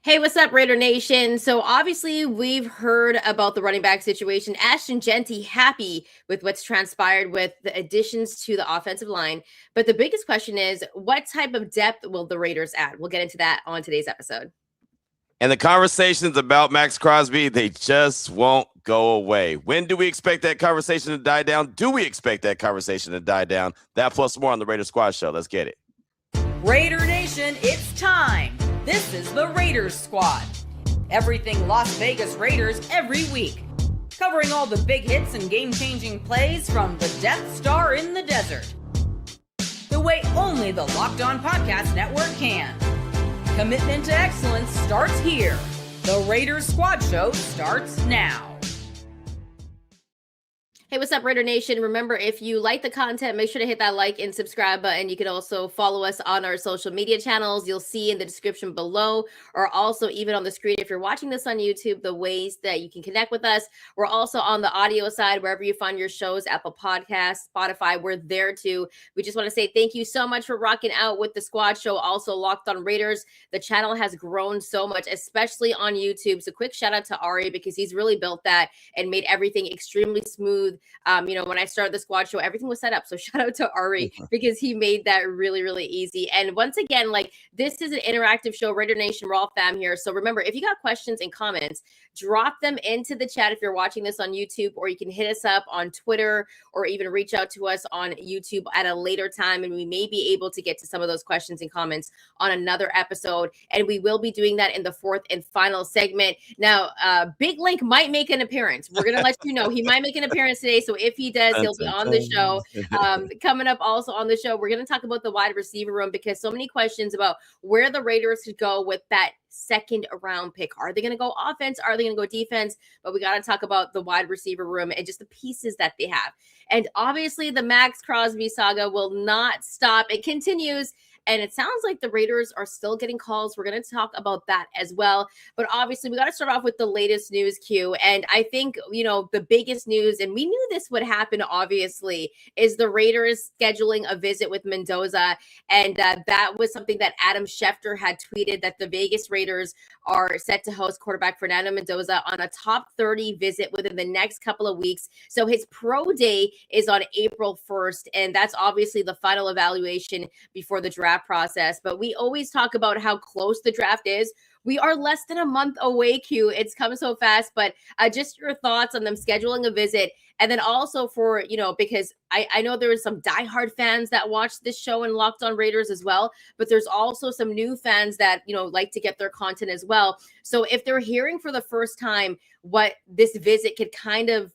Hey, what's up, Raider Nation? So obviously we've heard about the running back situation. Ashton Jeanty happy with what's transpired with the additions to the offensive line. But the biggest question is, what type of depth will the Raiders add? We'll get into that on today's episode. And the conversations about Maxx Crosby, they just won't go away. When do we expect that conversation to die down? Do we expect that conversation to die down? That plus more on the Raider Squad Show. Let's get it. Raider Nation, it's time. This is the Raiders Squad. Everything Las Vegas Raiders every week. Covering all the big hits and game-changing plays from the Death Star in the desert. The way only the Locked On Podcast Network can. Commitment to excellence starts here. The Raiders Squad Show starts now. Hey, what's up, Raider Nation? Remember, if you like the content, make sure to hit that like and subscribe button. You can also follow us on our social media channels. You'll see in the description below, or also even on the screen if you're watching this on YouTube, the ways that you can connect with us. We're also on the audio side, wherever you find your shows, Apple Podcasts, Spotify, we're there too. We just want to say thank you so much for rocking out with the Squad Show. Also, Locked On Raiders. The channel has grown so much, especially on YouTube. So quick shout out to Ari, because he's really built that and made everything extremely smooth. When I started the Squad Show, everything was set up. So shout out to Ari, because he made that really, really easy. And once again, this is an interactive show, Raider Nation, we're all fam here. So remember, if you got questions and comments, drop them into the chat if you're watching this on YouTube, or you can hit us up on Twitter, or even reach out to us on YouTube at a later time. And we may be able to get to some of those questions and comments on another episode. And we will be doing that in the fourth and final segment. Now, Big Link might make an appearance. We're going to let you know he might make an appearance today. So if he does, he'll be on the show. Coming up also on the show, we're going to talk about the wide receiver room, because so many questions about where the Raiders could go with that second round pick. Are they going to go offense? Are they going to go defense? But we got to talk about the wide receiver room and just the pieces that they have. And obviously the Maxx Crosby saga will not stop. It continues. And it sounds like the Raiders are still getting calls. We're going to talk about that as well. But obviously, we got to start off with the latest news, Q. And I think, the biggest news, and we knew this would happen, obviously, is the Raiders scheduling a visit with Mendoza. And that was something that Adam Schefter had tweeted, that the Vegas Raiders are set to host quarterback Fernando Mendoza on a top 30 visit within the next couple of weeks. So his pro day is on April 1st. And that's obviously the final evaluation before the draft process. But we always talk about how close the draft is. We are less than a month away, Q. It's come so fast. But just your thoughts on them scheduling a visit. And then also for, because I know there was some diehard fans that watch this show and Locked On Raiders as well. But there's also some new fans that, like to get their content as well. So if they're hearing for the first time what this visit could kind of,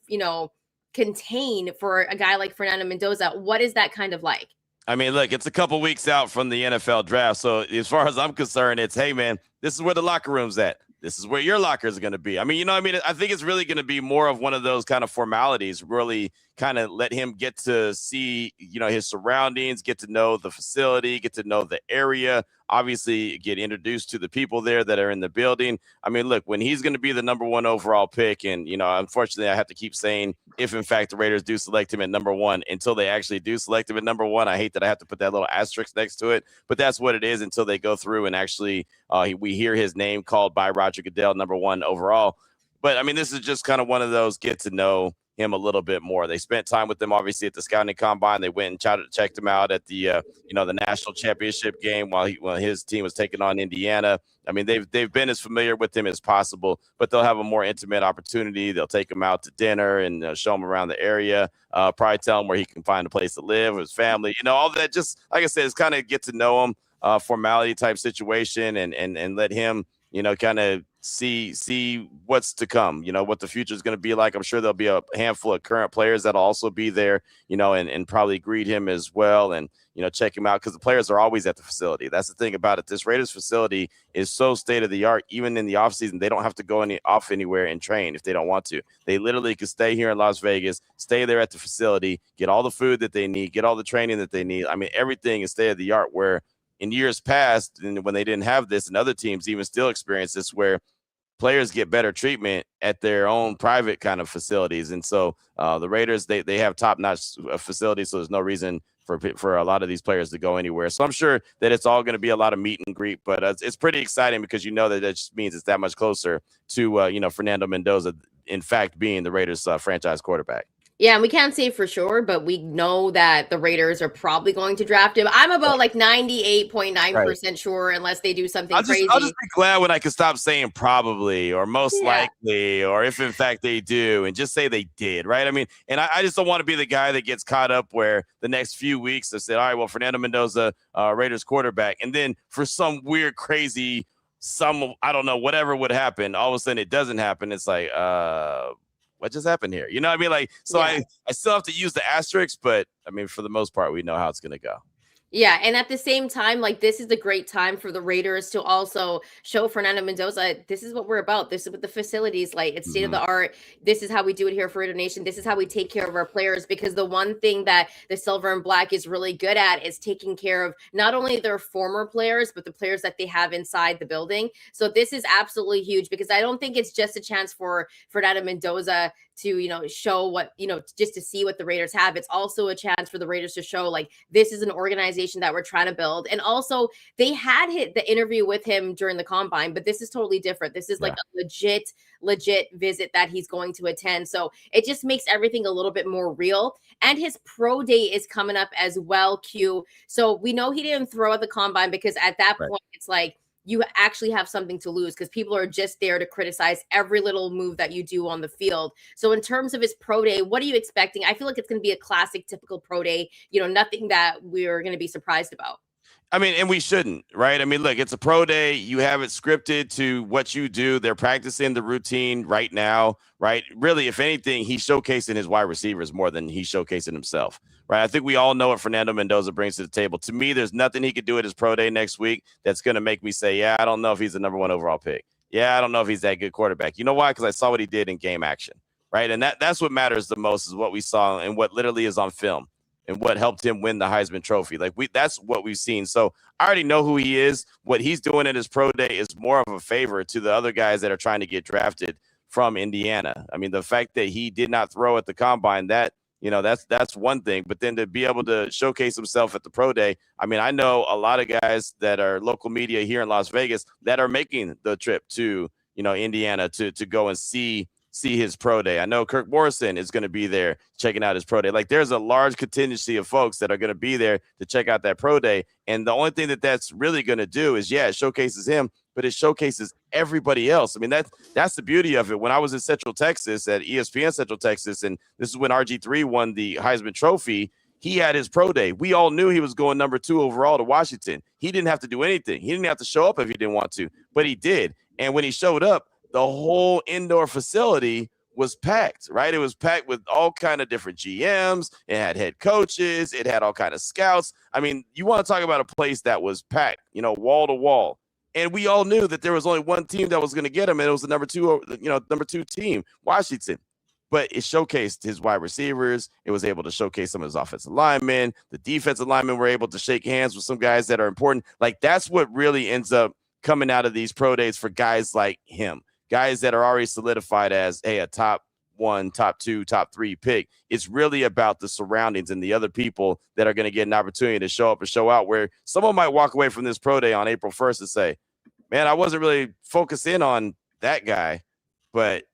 contain for a guy like Fernando Mendoza, what is that kind of like? I mean, look, it's a couple weeks out from the NFL draft. So as far as I'm concerned, it's, hey, man, this is where the locker room's at. This is where your locker is going to be. I mean, I think it's really going to be more of one of those kind of formalities, really kind of let him get to see, his surroundings, get to know the facility, get to know the area, obviously get introduced to the people there that are in the building. I mean, look, when he's going to be the number one overall pick, and, unfortunately, I have to keep saying, if in fact the Raiders do select him at number one, until they actually do select him at number one, I hate that I have to put that little asterisk next to it, but that's what it is until they go through and actually we hear his name called by Roger Goodell, number one overall. But I mean, this is just kind of one of those get to know him a little bit more. They spent time with him, obviously, at the scouting combine. They went and checked him out at the the national championship game while his team was taking on Indiana. I mean, they've been as familiar with him as possible, but they'll have a more intimate opportunity. They'll take him out to dinner and show him around the area. Probably tell him where he can find a place to live with his family. All that. Just like I said, it's kind of get to know him, formality type situation, and let him kind of see what's to come, what the future is going to be like. I'm sure there'll be a handful of current players that'll also be there, and probably greet him as well, and check him out, because the players are always at the facility. That's the thing about it. This Raiders facility is so state of the art. Even in the offseason, they don't have to go off anywhere and train if they don't want to. They literally could stay here in Las Vegas, stay there at the facility, get all the food that they need, get all the training that they need. I mean, everything is state of the art, where in years past, and when they didn't have this, and other teams even still experience this, where players get better treatment at their own private kind of facilities. And so the Raiders, they have top-notch facilities, so there's no reason for a lot of these players to go anywhere. So I'm sure that it's all going to be a lot of meet and greet, but it's pretty exciting because you know that just means it's that much closer to Fernando Mendoza, in fact, being the Raiders franchise quarterback. Yeah, and we can't say for sure, but we know that the Raiders are probably going to draft him. I'm about like 98.9% sure, unless they do something crazy. I'll just be glad when I can stop saying probably or most likely or if in fact they do and just say they did, right? I mean, and I just don't want to be the guy that gets caught up where the next few weeks they said, all right, well, Fernando Mendoza, Raiders quarterback, and then for some weird, crazy, I don't know, whatever would happen, all of a sudden it doesn't happen. It's like, what just happened here? You know what I mean? Like, so I still have to use the asterisks, but I mean, for the most part, we know how it's going to go. Yeah, and at the same time, like this is a great time for the Raiders to also show Fernando Mendoza, this is what we're about. This is what the facilities like. It's state of the art. This is how we do it here for Raider Nation. This is how we take care of our players, because the one thing that the Silver and Black is really good at is taking care of not only their former players, but the players that they have inside the building. So this is absolutely huge, because I don't think it's just a chance for Fernando Mendoza to, show what, just to see what the Raiders have. It's also a chance for the Raiders to show like, this is an organization that we're trying to build. And also they had hit the interview with him during the combine, but this is totally different. This is like a legit visit that he's going to attend. So it just makes everything a little bit more real. And his pro day is coming up as well, Q. So we know he didn't throw at the combine, because at that point it's like, you actually have something to lose, because people are just there to criticize every little move that you do on the field. So in terms of his pro day, what are you expecting? I feel like it's going to be a classic, typical pro day, nothing that we're going to be surprised about. I mean, and we shouldn't, right? I mean, look, it's a pro day. You have it scripted to what you do. They're practicing the routine right now, right? Really, if anything, he's showcasing his wide receivers more than he's showcasing himself, right? I think we all know what Fernando Mendoza brings to the table. To me, there's nothing he could do at his pro day next week that's going to make me say, yeah, I don't know if he's the number 1 overall pick. Yeah, I don't know if he's that good quarterback. You know why? Because I saw what he did in game action, right? And that's what matters the most, is what we saw and what literally is on film, and what helped him win the Heisman Trophy. Like that's what we've seen. So I already know who he is. What he's doing at his pro day is more of a favor to the other guys that are trying to get drafted from Indiana. I mean, the fact that he did not throw at the combine, that's one thing. But then to be able to showcase himself at the pro day, I mean, I know a lot of guys that are local media here in Las Vegas that are making the trip to, Indiana to go and see his pro day. I know Kirk Morrison is going to be there checking out his pro day. Like, there's a large contingency of folks that are going to be there to check out that pro day. And the only thing that's really going to do is, it showcases him, but it showcases everybody else. I mean, that's the beauty of it. When I was in Central Texas at ESPN Central Texas, and this is when RG3 won the Heisman Trophy, he had his pro day. We all knew he was going number 2 overall to Washington. He didn't have to do anything. He didn't have to show up if he didn't want to, but he did. And when he showed up, the whole indoor facility was packed, right? It was packed with all kind of different GMs. It had head coaches. It had all kind of scouts. I mean, you want to talk about a place that was packed, wall to wall. And we all knew that there was only one team that was going to get him, and it was the number 2 team, Washington. But it showcased his wide receivers. It was able to showcase some of his offensive linemen. The defensive linemen were able to shake hands with some guys that are important. Like, that's what really ends up coming out of these pro days for guys like him. Guys that are already solidified as, a top 1, top 2, top 3 pick. It's really about the surroundings and the other people that are going to get an opportunity to show up and show out, where someone might walk away from this pro day on April 1st and say, man, I wasn't really focused in on that guy, but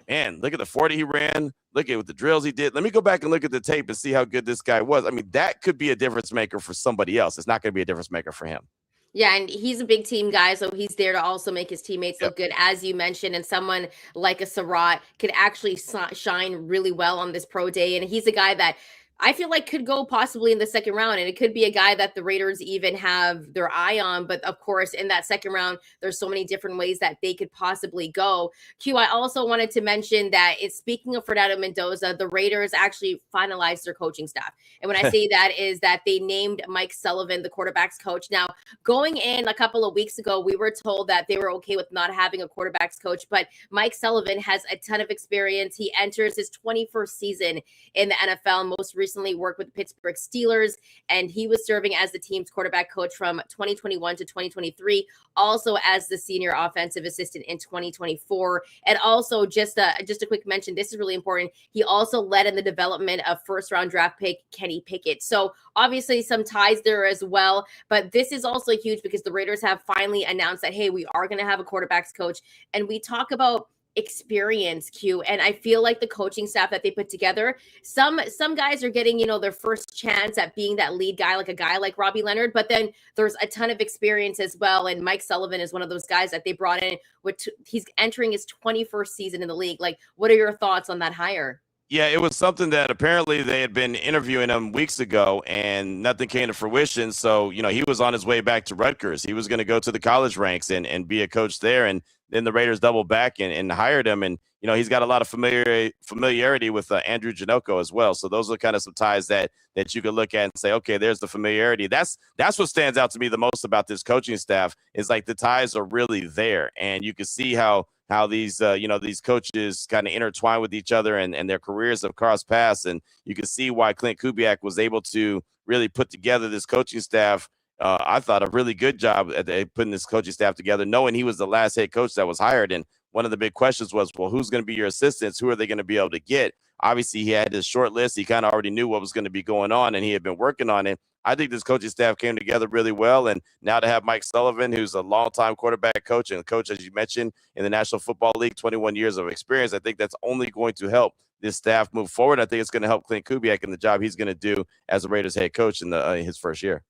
man, look at the 40 he ran. Look at what the drills he did. Let me go back and look at the tape and see how good this guy was. I mean, that could be a difference maker for somebody else. It's not going to be a difference maker for him. Yeah, and he's a big team guy, so he's there to also make his teammates look good, as you mentioned. And someone like a Surratt could actually shine really well on this pro day. And he's a guy that I feel like could go possibly in the second round, and it could be a guy that the Raiders even have their eye on. But of course, in that second round, there's so many different ways that they could possibly go. Q, I also wanted to mention that speaking of Fernando Mendoza, the Raiders actually finalized their coaching staff. And when I say that is that they named Mike Sullivan the quarterback's coach. Now, going in a couple of weeks ago, we were told that they were okay with not having a quarterback's coach, but Mike Sullivan has a ton of experience. He enters his 21st season in the NFL, most recently recently worked with the Pittsburgh Steelers, and he was serving as the team's quarterback coach from 2021 to 2023, also as the senior offensive assistant in 2024. And also, just a quick mention, this is really important. He also led in the development of first-round draft pick Kenny Pickett. So obviously some ties there as well. But this is also huge because the Raiders have finally announced that, hey, we are going to have a quarterbacks coach. And we talk about experience, Q, and I feel like the coaching staff that they put together, some guys are getting, their first chance at being that lead guy, like a guy like Robbie Leonard, but then there's a ton of experience as well. And Mike Sullivan is one of those guys that they brought in, which he's entering his 21st season in the league. Like, what are your thoughts on that hire? Yeah, it was something that apparently they had been interviewing him weeks ago and nothing came to fruition. So, he was on his way back to Rutgers. He was going to go to the college ranks and be a coach there. And then the Raiders doubled back and hired him. And, he's got a lot of familiarity with Andrew Janocko as well. So those are kind of some ties that you could look at and say, okay, there's the familiarity. That's what stands out to me the most about this coaching staff is like the ties are really there. And you can see how these, these coaches kind of intertwine with each other and their careers have crossed paths. And you can see why Clint Kubiak was able to really put together this coaching staff. I thought a really good job at putting this coaching staff together, knowing he was the last head coach that was hired. And one of the big questions was, well, who's going to be your assistants? Who are they going to be able to get? Obviously, he had his short list. He kind of already knew what was going to be going on, and he had been working on it. I think this coaching staff came together really well. And now to have Mike Sullivan, who's a longtime quarterback coach and a coach, as you mentioned, in the National Football League, 21 years of experience, I think that's only going to help this staff move forward. I think it's going to help Clint Kubiak in the job he's going to do as a Raiders head coach in his first year.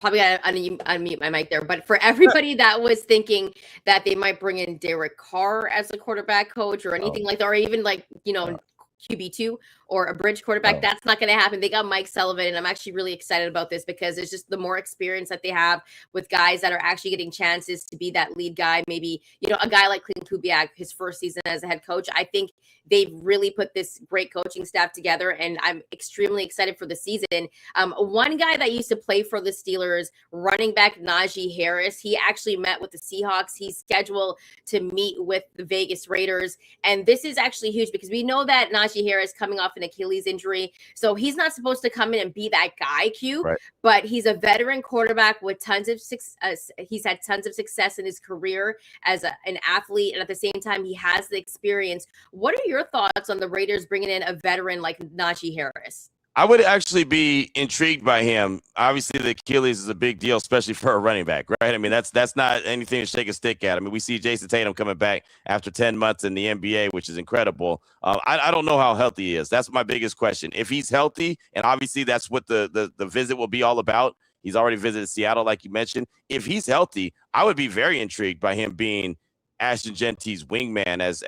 Probably got to unmute my mic there. But for everybody that was thinking that they might bring in Derek Carr as a quarterback coach or anything like that, or even QB2 or a bridge quarterback, that's not going to happen. They got Mike Sullivan, and I'm actually really excited about this because it's just the more experience that they have with guys that are actually getting chances to be that lead guy. Maybe, a guy like Clint Kubiak, his first season as a head coach. I think they've really put this great coaching staff together, and I'm extremely excited for the season. One guy that used to play for the Steelers, running back Najee Harris, he actually met with the Seahawks. He's scheduled to meet with the Vegas Raiders, and this is actually huge because we know that Najee Harris coming off an Achilles injury, so he's not supposed to come in and be that guy, Q. Right. But he's a veteran quarterback with tons of he's had tons of success in his career as an athlete, and at the same time, he has the experience. What are your thoughts on the Raiders bringing in a veteran like Najee Harris? I would actually be intrigued by him. Obviously, the Achilles is a big deal, especially for a running back, right? I mean, that's not anything to shake a stick at. I mean, we see Jason Tatum coming back after 10 months in the NBA, which is incredible. I don't know how healthy he is. That's my biggest question. If he's healthy, and obviously that's what the visit will be all about. He's already visited Seattle, like you mentioned. If he's healthy, I would be very intrigued by him being Ashton Genty's wingman, as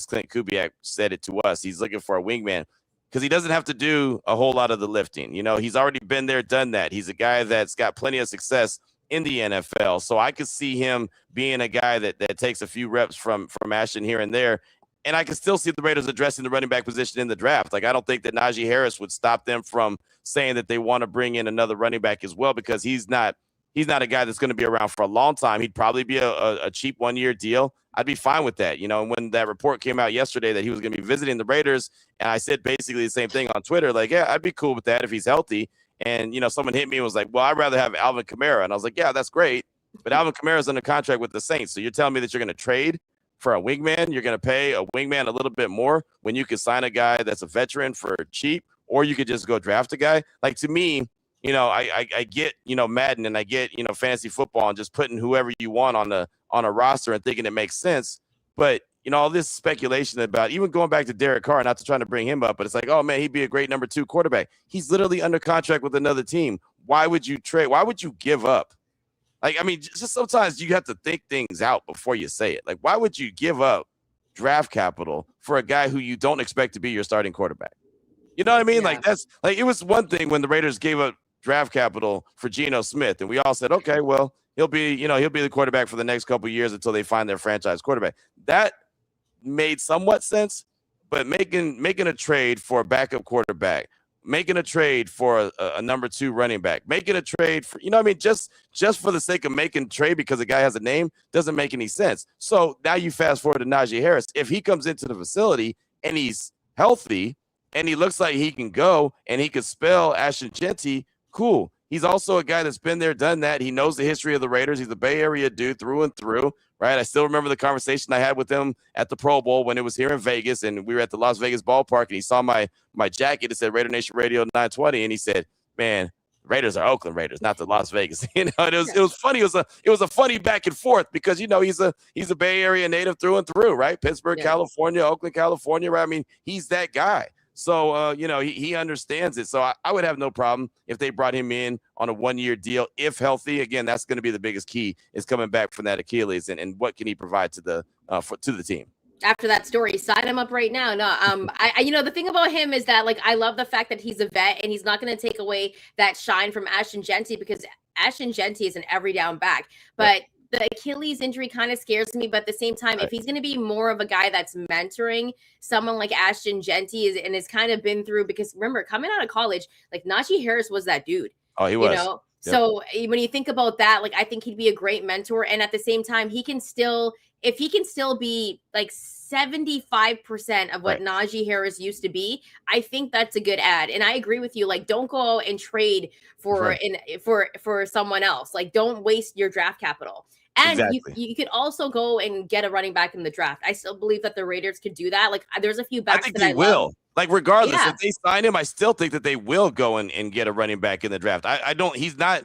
Clint Kubiak said it to us. He's looking for a wingman, because he doesn't have to do a whole lot of the lifting. He's already been there, done that. He's a guy that's got plenty of success in the NFL. So I could see him being a guy that takes a few reps from Ashton here and there. And I can still see the Raiders addressing the running back position in the draft. Like, I don't think that Naji Harris would stop them from saying that they want to bring in another running back as well, because he's not a guy that's going to be around for a long time. He'd probably be a cheap 1-year deal. I'd be fine with that. And when that report came out yesterday that he was going to be visiting the Raiders, and I said basically the same thing on Twitter, like, yeah, I'd be cool with that if he's healthy. And, someone hit me and was like, well, I'd rather have Alvin Kamara. And I was like, yeah, that's great. But Alvin Kamara's under contract with the Saints. So you're telling me that you're going to trade for a wingman? You're going to pay a wingman a little bit more when you could sign a guy that's a veteran for cheap, or you could just go draft a guy? Like, to me, I get, Madden, and I get, fantasy football and just putting whoever you want on a roster and thinking it makes sense. But, all this speculation about even going back to Derek Carr, not to try to bring him up, but it's like, oh man, he'd be a great number 2 quarterback. He's literally under contract with another team. Why would you trade? Why would you give up? Like, I mean, just sometimes you have to think things out before you say it. Like, why would you give up draft capital for a guy who you don't expect to be your starting quarterback? You know what I mean? Yeah. Like, it was one thing when the Raiders gave up draft capital for Geno Smith, and we all said, okay, well, he'll be the quarterback for the next couple of years until they find their franchise quarterback. That made somewhat sense, but making a trade for a backup quarterback, making a trade for a number 2 running back, making a trade for, just for the sake of making trade because a guy has a name doesn't make any sense. So now you fast forward to Najee Harris. If he comes into the facility and he's healthy and he looks like he can go and he could spell Ashton Genty, cool. He's also a guy that's been there, done that. He knows the history of the Raiders. He's a Bay Area dude through and through, right? I still remember the conversation I had with him at the Pro Bowl when it was here in Vegas, and we were at the Las Vegas ballpark, and he saw my jacket. It said Raider Nation Radio 920, and he said, man, Raiders are Oakland Raiders, not the Las Vegas. It was funny. It was a funny back and forth because he's a Bay Area native through and through, right? Pittsburgh, California, Oakland, California, right? I mean, he's that guy. So he understands it. So I would have no problem if they brought him in on a 1-year deal if healthy. Again, that's going to be the biggest key is coming back from that Achilles and what can he provide to the team. After that story, sign him up right now. No, the thing about him is that I love the fact that he's a vet and he's not going to take away that shine from Ashton Genty because Ashton Genty is an every down back, but the Achilles injury kind of scares me. But at the same time, if he's going to be more of a guy that's mentoring someone like Ashton Genty and has kind of been through, because remember coming out of college, Naji Harris was that dude. Oh, he was. Yep. So when you think about that, I think he'd be a great mentor. And at the same time, if he can still be 75% of what Naji Harris used to be, I think that's a good ad. And I agree with you. Don't go out and trade for someone else. Don't waste your draft capital. And you could also go and get a running back in the draft. I still believe that the Raiders could do that. There's a few backs that I will. Regardless, if they sign him, I still think that they will go and get a running back in the draft. He's not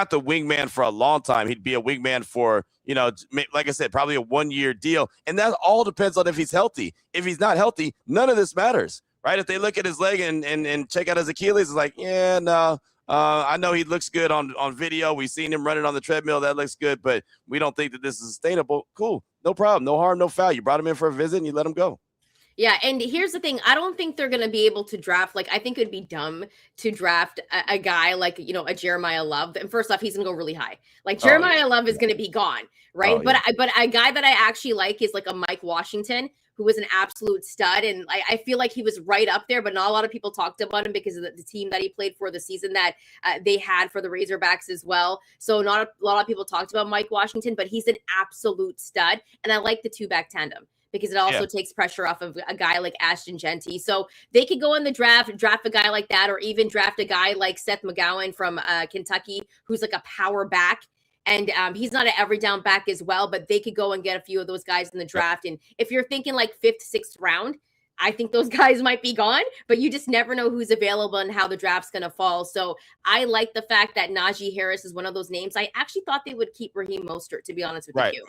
the wingman for a long time. He'd be a wingman for, like I said, probably a 1-year deal. And that all depends on if he's healthy. If he's not healthy, none of this matters, right? If they look at his leg and check out his Achilles, it's no. I know he looks good on video. We've seen him running on the treadmill. That looks good, but we don't think that this is sustainable. Cool. No problem. No harm, no foul. You brought him in for a visit and you let him go. Yeah, and here's the thing. I don't think they're going to be able to draft. I think it would be dumb to draft a guy a Jeremiah Love. And first off, he's going to go really high. Jeremiah Love is going to be gone, right? But a guy that I actually like is a Mike Washington, who was an absolute stud. And I feel like he was right up there, but not a lot of people talked about him because of the team that he played for, the season that they had for the Razorbacks as well. So not a lot of people talked about Mike Washington, but he's an absolute stud. And I like the two-back tandem, because it also takes pressure off of a guy like Ashton Genty. So they could go in the draft a guy like that, or even draft a guy like Seth McGowan from Kentucky, who's a power back. And he's not an every down back as well, but they could go and get a few of those guys in the draft. And if you're thinking 5th, 6th round, I think those guys might be gone, but you just never know who's available and how the draft's going to fall. So I like the fact that Naji Harris is one of those names. I actually thought they would keep Raheem Mostert, to be honest with you.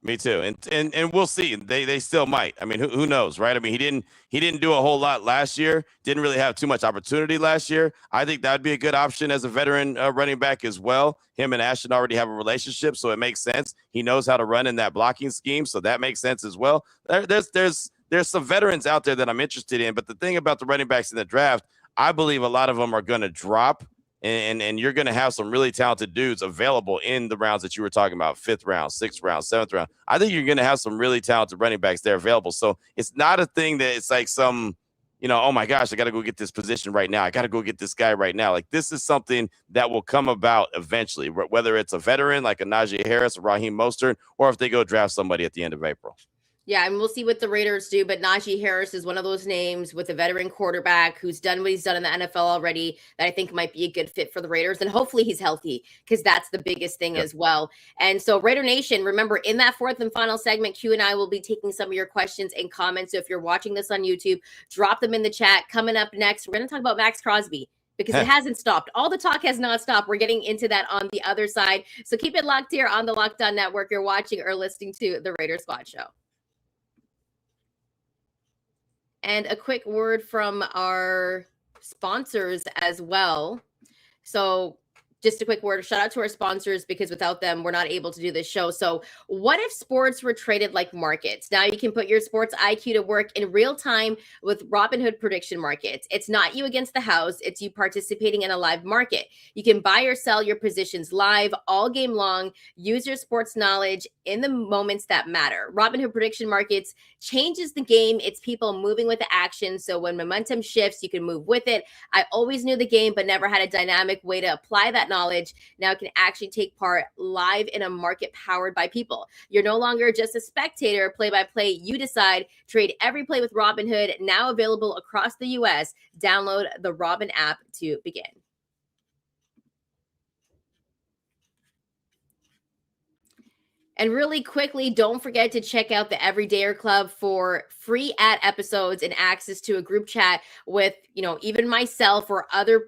Me too. And we'll see. They still might. I mean, who knows, right? I mean, he didn't do a whole lot last year. Didn't really have too much opportunity last year. I think that'd be a good option as a veteran running back as well. Him and Ashton already have a relationship, so it makes sense. He knows how to run in that blocking scheme, so that makes sense as well. There's some veterans out there that I'm interested in, but the thing about the running backs in the draft, I believe a lot of them are going to drop. And you're going to have some really talented dudes available in the rounds that you were talking about, 5th round, 6th round, 7th round. I think you're going to have some really talented running backs there available. So it's not a thing that it's some, oh my gosh, I got to go get this position right now. I got to go get this guy right now. This is something that will come about eventually, whether it's a veteran like a Najee Harris or Raheem Mostert, or if they go draft somebody at the end of April. Yeah, and we'll see what the Raiders do. But Najee Harris is one of those names with a veteran quarterback who's done what he's done in the NFL already that I think might be a good fit for the Raiders. And hopefully he's healthy, because that's the biggest thing as well. And so Raider Nation, remember, in that 4th and final segment, Q and I will be taking some of your questions and comments. So if you're watching this on YouTube, drop them in the chat. Coming up next, we're going to talk about Maxx Crosby, because it hasn't stopped. All the talk has not stopped. We're getting into that on the other side. So keep it locked here on the Locked On Network. You're watching or listening to the Raider Squad Show. And a quick word from our sponsors as well. So just a quick word, shout out to our sponsors, because without them, we're not able to do this show. So what if sports were traded like markets? Now you can put your sports IQ to work in real time with Robinhood prediction markets. It's not you against the house. It's you participating in a live market. You can buy or sell your positions live all game long. Use your sports knowledge in the moments that matter. Robinhood prediction markets changes the game. It's people moving with the action. So when momentum shifts, you can move with it. I always knew the game, but never had a dynamic way to apply that knowledge now can actually take part live in a market powered by people. You're no longer just a spectator, play-by-play. You decide. Trade every play with Robinhood, now available across the U.S. Download the Robin app to begin. And really quickly, don't forget to check out the Everydayer Club for free ad episodes and access to a group chat with, even myself or others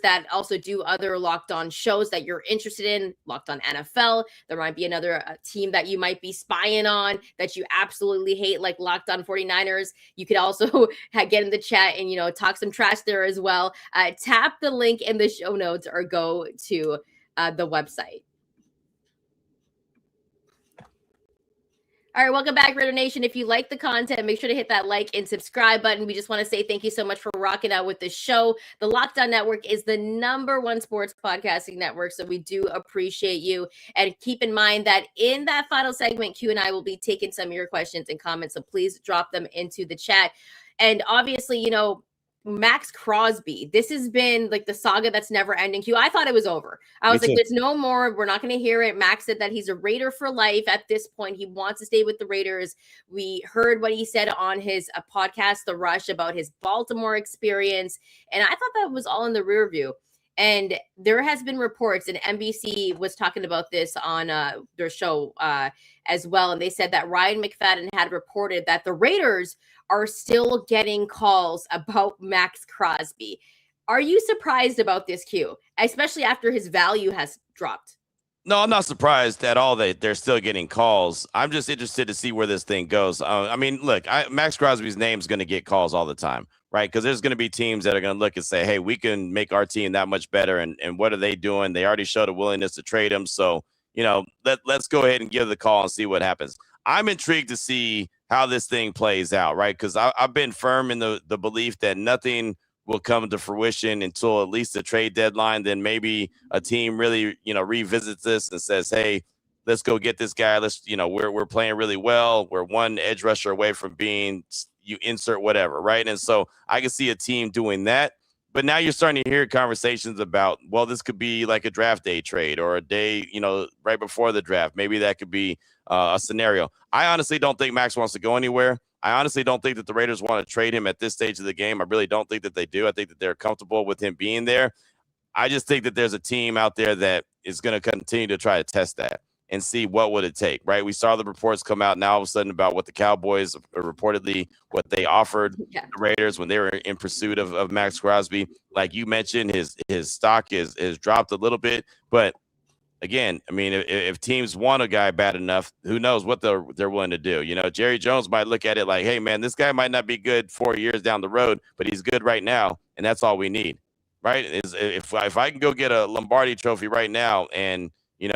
that also do other Locked On shows that you're interested in. Locked On NFL. There might be another team that you might be spying on that you absolutely hate, like Locked On 49ers. You could also get in the chat and, talk some trash there as well. Tap the link in the show notes or go to the website. All right, welcome back, Raider Nation. If you like the content, make sure to hit that like and subscribe button. We just want to say thank you so much for rocking out with the show. The Locked On Network is the #1 sports podcasting network, so we do appreciate you. And keep in mind that in that final segment, Q and I will be taking some of your questions and comments, so please drop them into the chat. And obviously, Maxx Crosby. This has been like the saga that's never ending. Q, I thought it was over. I was like, there's no more. We're not going to hear it. Max said that he's a Raider for life at this point. He wants to stay with the Raiders. We heard what he said on his podcast, The Rush, about his Baltimore experience. And I thought that was all in the rear view. And there has been reports, and NBC was talking about this on their show as well. And they said that Ryan McFadden had reported that the Raiders are still getting calls about Maxx Crosby. Are you surprised about this, Q, especially after his value has dropped? No, I'm not surprised at all that they're still getting calls. I'm just interested to see where this thing goes. Look, Maxx Crosby's name's going to get calls all the time, right? Because there's going to be teams that are going to look and say, hey, we can make our team that much better. And what are they doing? They already showed a willingness to trade him. So, let's go ahead and give the call and see what happens. I'm intrigued to see how this thing plays out, right? Because I've been firm in the belief that nothing will come to fruition until at least the trade deadline. Then maybe a team really, revisits this and says, hey, let's go get this guy. Let's, we're playing really well. We're one edge rusher away from being, you insert whatever, right? And so I can see a team doing that. But now you're starting to hear conversations about, well, this could be like a draft day trade or a day, right before the draft. Maybe that could be a scenario. I honestly don't think Max wants to go anywhere. I honestly don't think that the Raiders want to trade him at this stage of the game. I really don't think that they do. I think that they're comfortable with him being there. I just think that there's a team out there that is going to continue to try to test that and see what would it take, right? We saw the reports come out now all of a sudden about what the Cowboys reportedly, what they offered the Raiders when they were in pursuit of Maxx Crosby. Like you mentioned, his stock is dropped a little bit, but again, if teams want a guy bad enough, who knows what they're willing to do. Jerry Jones might look at it like, hey, man, this guy might not be good 4 years down the road, but he's good right now, and that's all we need, right? If I can go get a Lombardi trophy right now and,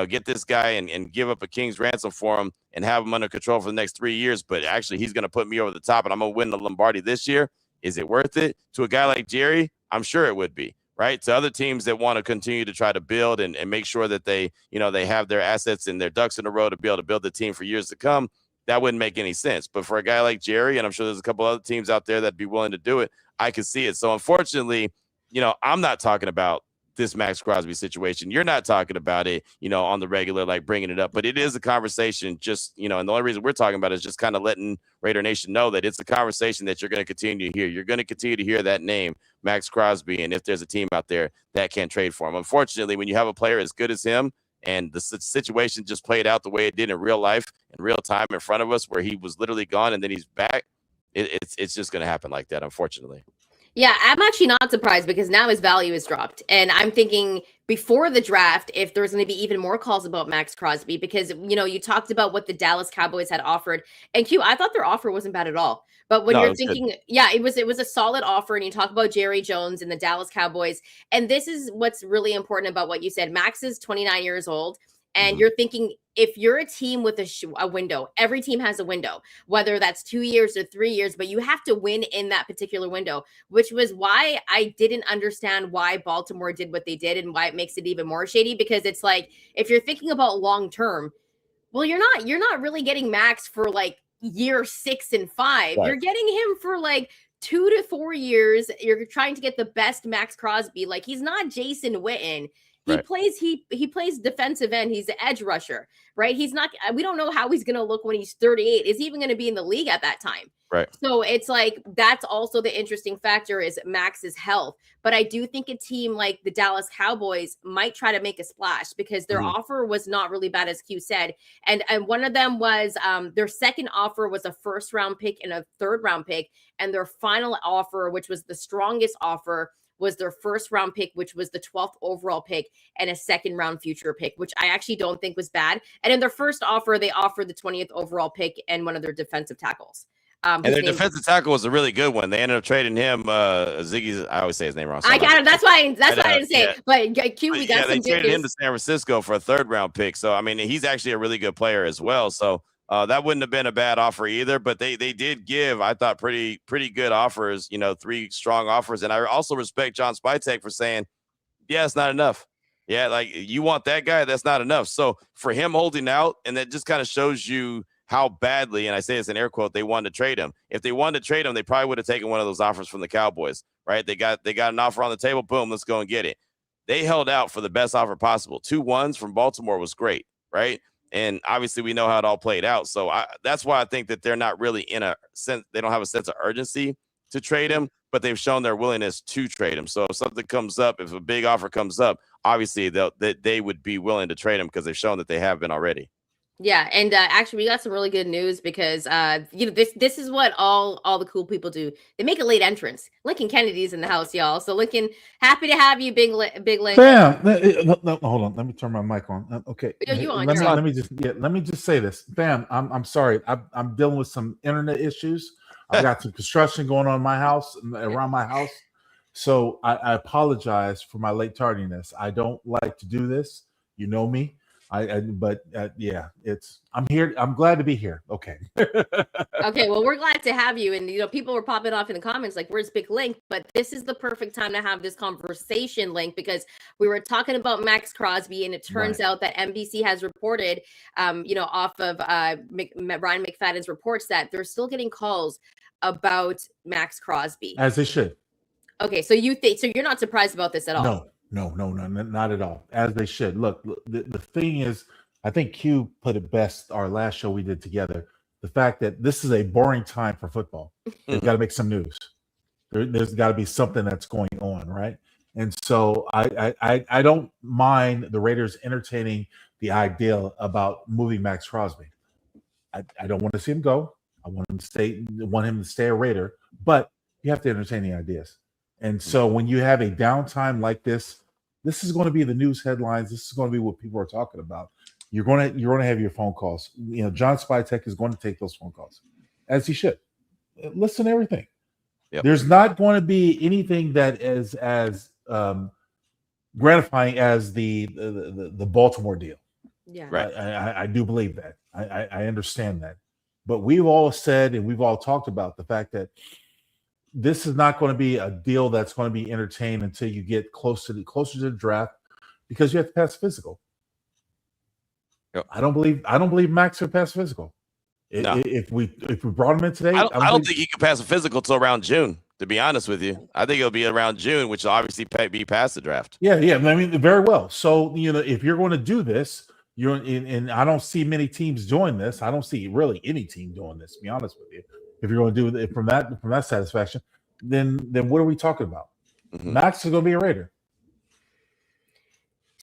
get this guy and give up a king's ransom for him and have him under control for the next 3 years, but actually he's going to put me over the top and I'm going to win the Lombardi this year, is it worth it? To a guy like Jerry, I'm sure it would be. Right, to other teams that want to continue to try to build and make sure that they have their assets and their ducks in a row to be able to build the team for years to come, that wouldn't make any sense. But for a guy like Jerry, and I'm sure there's a couple other teams out there that'd be willing to do it, I could see it. So unfortunately, I'm not talking about this Maxx Crosby situation. You're not talking about it, on the regular, like bringing it up, but it is a conversation just, and the only reason we're talking about it is just kind of letting Raider Nation know that it's a conversation that you're going to continue to hear. You're going to continue to hear that name, Maxx Crosby, and if there's a team out there that can trade for him. Unfortunately, when you have a player as good as him and the situation just played out the way it did in real life, in real time in front of us, where he was literally gone and then he's back, it's just going to happen like that, unfortunately. Yeah, I'm actually not surprised because now his value is dropped. And I'm thinking before the draft, if there's going to be even more calls about Maxx Crosby, because, you talked about what the Dallas Cowboys had offered. And Q, I thought their offer wasn't bad at all. But when you're thinking, good. Yeah, it was a solid offer. And you talk about Jerry Jones and the Dallas Cowboys. And this is what's really important about what you said. Max is 29 years old. And you're thinking, if you're a team with a window, every team has a window, whether that's 2 years or 3 years, but you have to win in that particular window, which was why I didn't understand why Baltimore did what they did and why it makes it even more shady. Because it's like, if you're thinking about long term, well, you're not really getting Max for like year 6 and 5. Right. You're getting him for like 2 to 4 years. You're trying to get the best Maxx Crosby. Like, he's not Jason Witten. Right. He plays defensive end. He's the edge rusher, right? He's not. We don't know how he's going to look when he's 38. Is he even going to be in the league at that time? Right. So it's like that's also the interesting factor is Max's health. But I do think a team like the Dallas Cowboys might try to make a splash because their offer was not really bad, as Q said. And one of them was their second offer was a first-round pick and a third-round pick. And their final offer, which was the strongest offer, was their first-round pick, which was the 12th overall pick, and a second-round future pick, which I actually don't think was bad. And in their first offer, they offered the 20th overall pick and one of their defensive tackles. And their defensive tackle was a really good one. They ended up trading him, Ziggy. I always say his name wrong. I got him. That's why I didn't say it. But Q, we got some. They traded him to San Francisco for a third-round pick. So I mean, he's actually a really good player as well. So that wouldn't have been a bad offer either. But they did give, I thought, pretty good offers. 3 strong offers. And I also respect John Spytek for saying, yeah, it's not enough. Yeah, like you want that guy, that's not enough. So for him holding out, and that just kind of shows you how badly, and I say this in air quote, they wanted to trade him. If they wanted to trade him, they probably would have taken one of those offers from the Cowboys, right? They got an offer on the table. Boom, let's go and get it. They held out for the best offer possible. 2 1s from Baltimore was great, right? And obviously we know how it all played out. So that's why I think that they're not really in a sense, they don't have a sense of urgency to trade him, but they've shown their willingness to trade him. So if something comes up, if a big offer comes up, obviously they would be willing to trade him because they've shown that they have been already. Yeah, and actually, we got some really good news because this is what all the cool people do. They make a late entrance. Lincoln Kennedy's in the house, y'all. So Lincoln, happy to have you, big Lincoln. Bam. No, hold on. Let me turn my mic on. Okay. You on? Let me just say this. Bam. I'm sorry. I'm dealing with some internet issues. I've got some construction going on in my house, around my house. So I apologize for my late tardiness. I don't like to do this. You know me. Yeah, I'm here. I'm glad to be here. Okay. Okay. Well, we're glad to have you. And, people were popping off in the comments like, where's Big Link? But this is the perfect time to have this conversation, Link, because we were talking about Maxx Crosby, and it turns out that NBC has reported, off of Ryan McFadden's reports that they're still getting calls about Maxx Crosby. As they should. Okay. So you're not surprised about this at all? No, not at all. As they should. Look, the thing is, I think Q put it best our last show we did together. The fact that this is a boring time for football. They've got to make some news. There's got to be something that's going on, right? And so I don't mind the Raiders entertaining the idea about moving Maxx Crosby. I don't want to see him go. I want him to stay a Raider, but you have to entertain the ideas. And so when you have a downtime like this is going to be the news headlines. This is going to be what people are talking about. You're going to have your phone calls. John Spytek is going to take those phone calls, as he should. Listen to everything. Yep. There's not going to be anything that is as gratifying as the Baltimore deal. Yeah, right. I do believe that. I understand that. But we've all said and we've all talked about the fact that this is not going to be a deal that's going to be entertained until you get closer to the draft, because you have to pass physical. Yep. I don't believe Maxx will pass physical. No. If we brought him in today, I don't think he could pass a physical till around June. To be honest with you, I think it'll be around June, which will obviously be past the draft. Yeah. I mean, very well. So if you're going to do this, and I don't see many teams doing this. I don't see really any team doing this. To be honest with you. If you're going to do it from that satisfaction, then what are we talking about? Mm-hmm. Maxx is going to be a Raider.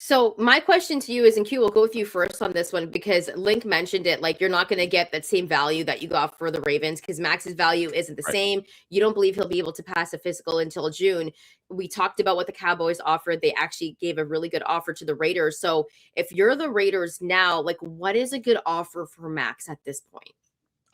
So my question to you is, and Q, we'll go with you first on this one, because Link mentioned it, like you're not going to get that same value that you got for the Ravens because Maxx's value isn't the same. You don't believe he'll be able to pass a physical until June. We talked about what the Cowboys offered. They actually gave a really good offer to the Raiders. So if you're the Raiders now, like what is a good offer for Maxx at this point?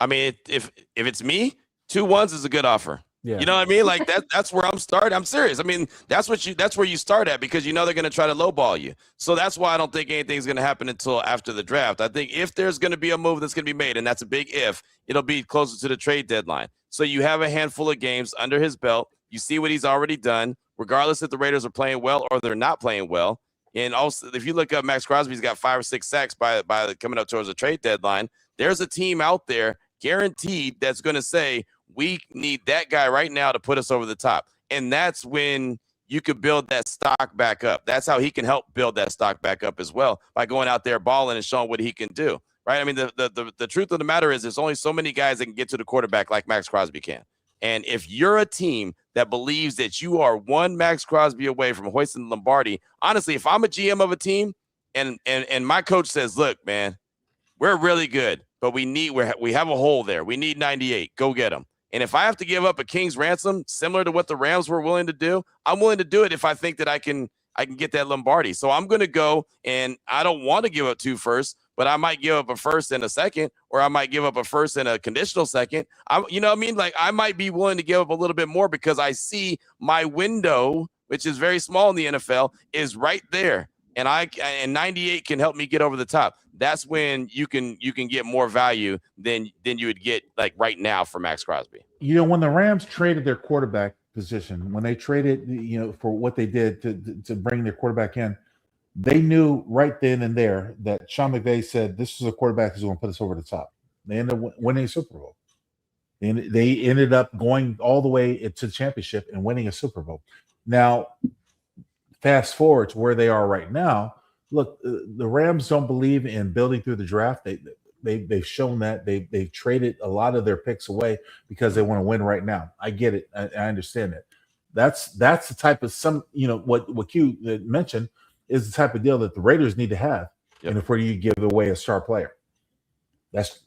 I mean, if it's me, 2 1s is a good offer. Yeah. You know what I mean? Like that's where I'm starting. I'm serious. I mean, that's where you start at, because they're going to try to lowball you. So that's why I don't think anything's going to happen until after the draft. I think if there's going to be a move that's going to be made, and that's a big if, it'll be closer to the trade deadline. So you have a handful of games under his belt. You see what he's already done, regardless if the Raiders are playing well or they're not playing well. And also, if you look up Maxx Crosby's got 5 or 6 sacks by coming up towards the trade deadline. There's a team out there guaranteed that's going to say, we need that guy right now to put us over the top. And that's when you could build that stock back up. That's how he can help build that stock back up as well, by going out there balling and showing what he can do, right? I mean, the truth of the matter is there's only so many guys that can get to the quarterback like Maxx Crosby can. And if you're a team that believes that you are one Maxx Crosby away from hoisting the Lombardi, honestly, if I'm a GM of a team and my coach says, look, man, we're really good, but we have a hole there. We need 98. Go get them. And if I have to give up a king's ransom, similar to what the Rams were willing to do, I'm willing to do it if I think that I can get that Lombardi. So I'm going to go, and I don't want to give up 2 firsts, but I might give up a first and a second, or I might give up a first and a conditional second. You know what I mean? Like, I might be willing to give up a little bit more because I see my window, which is very small in the NFL, is right there. And 98 can help me get over the top. That's when you can get more value than you would get like right now for Maxx Crosby. You know, when the Rams traded their quarterback position, when they traded, you know, for what they did to bring their quarterback in, they knew right then and there that Sean McVay said, this is a quarterback who's going to put us over the top. They ended up winning a Super Bowl. And they ended up going all the way to the championship and winning a Super Bowl. Now, fast forward to where they are right now. Look, the Rams don't believe in building through the draft. They've shown that they've traded a lot of their picks away because they want to win right now. I get it. I understand it. That's the type of what Q mentioned is the type of deal that the Raiders need to have. Yep. And before you give away a star player, that's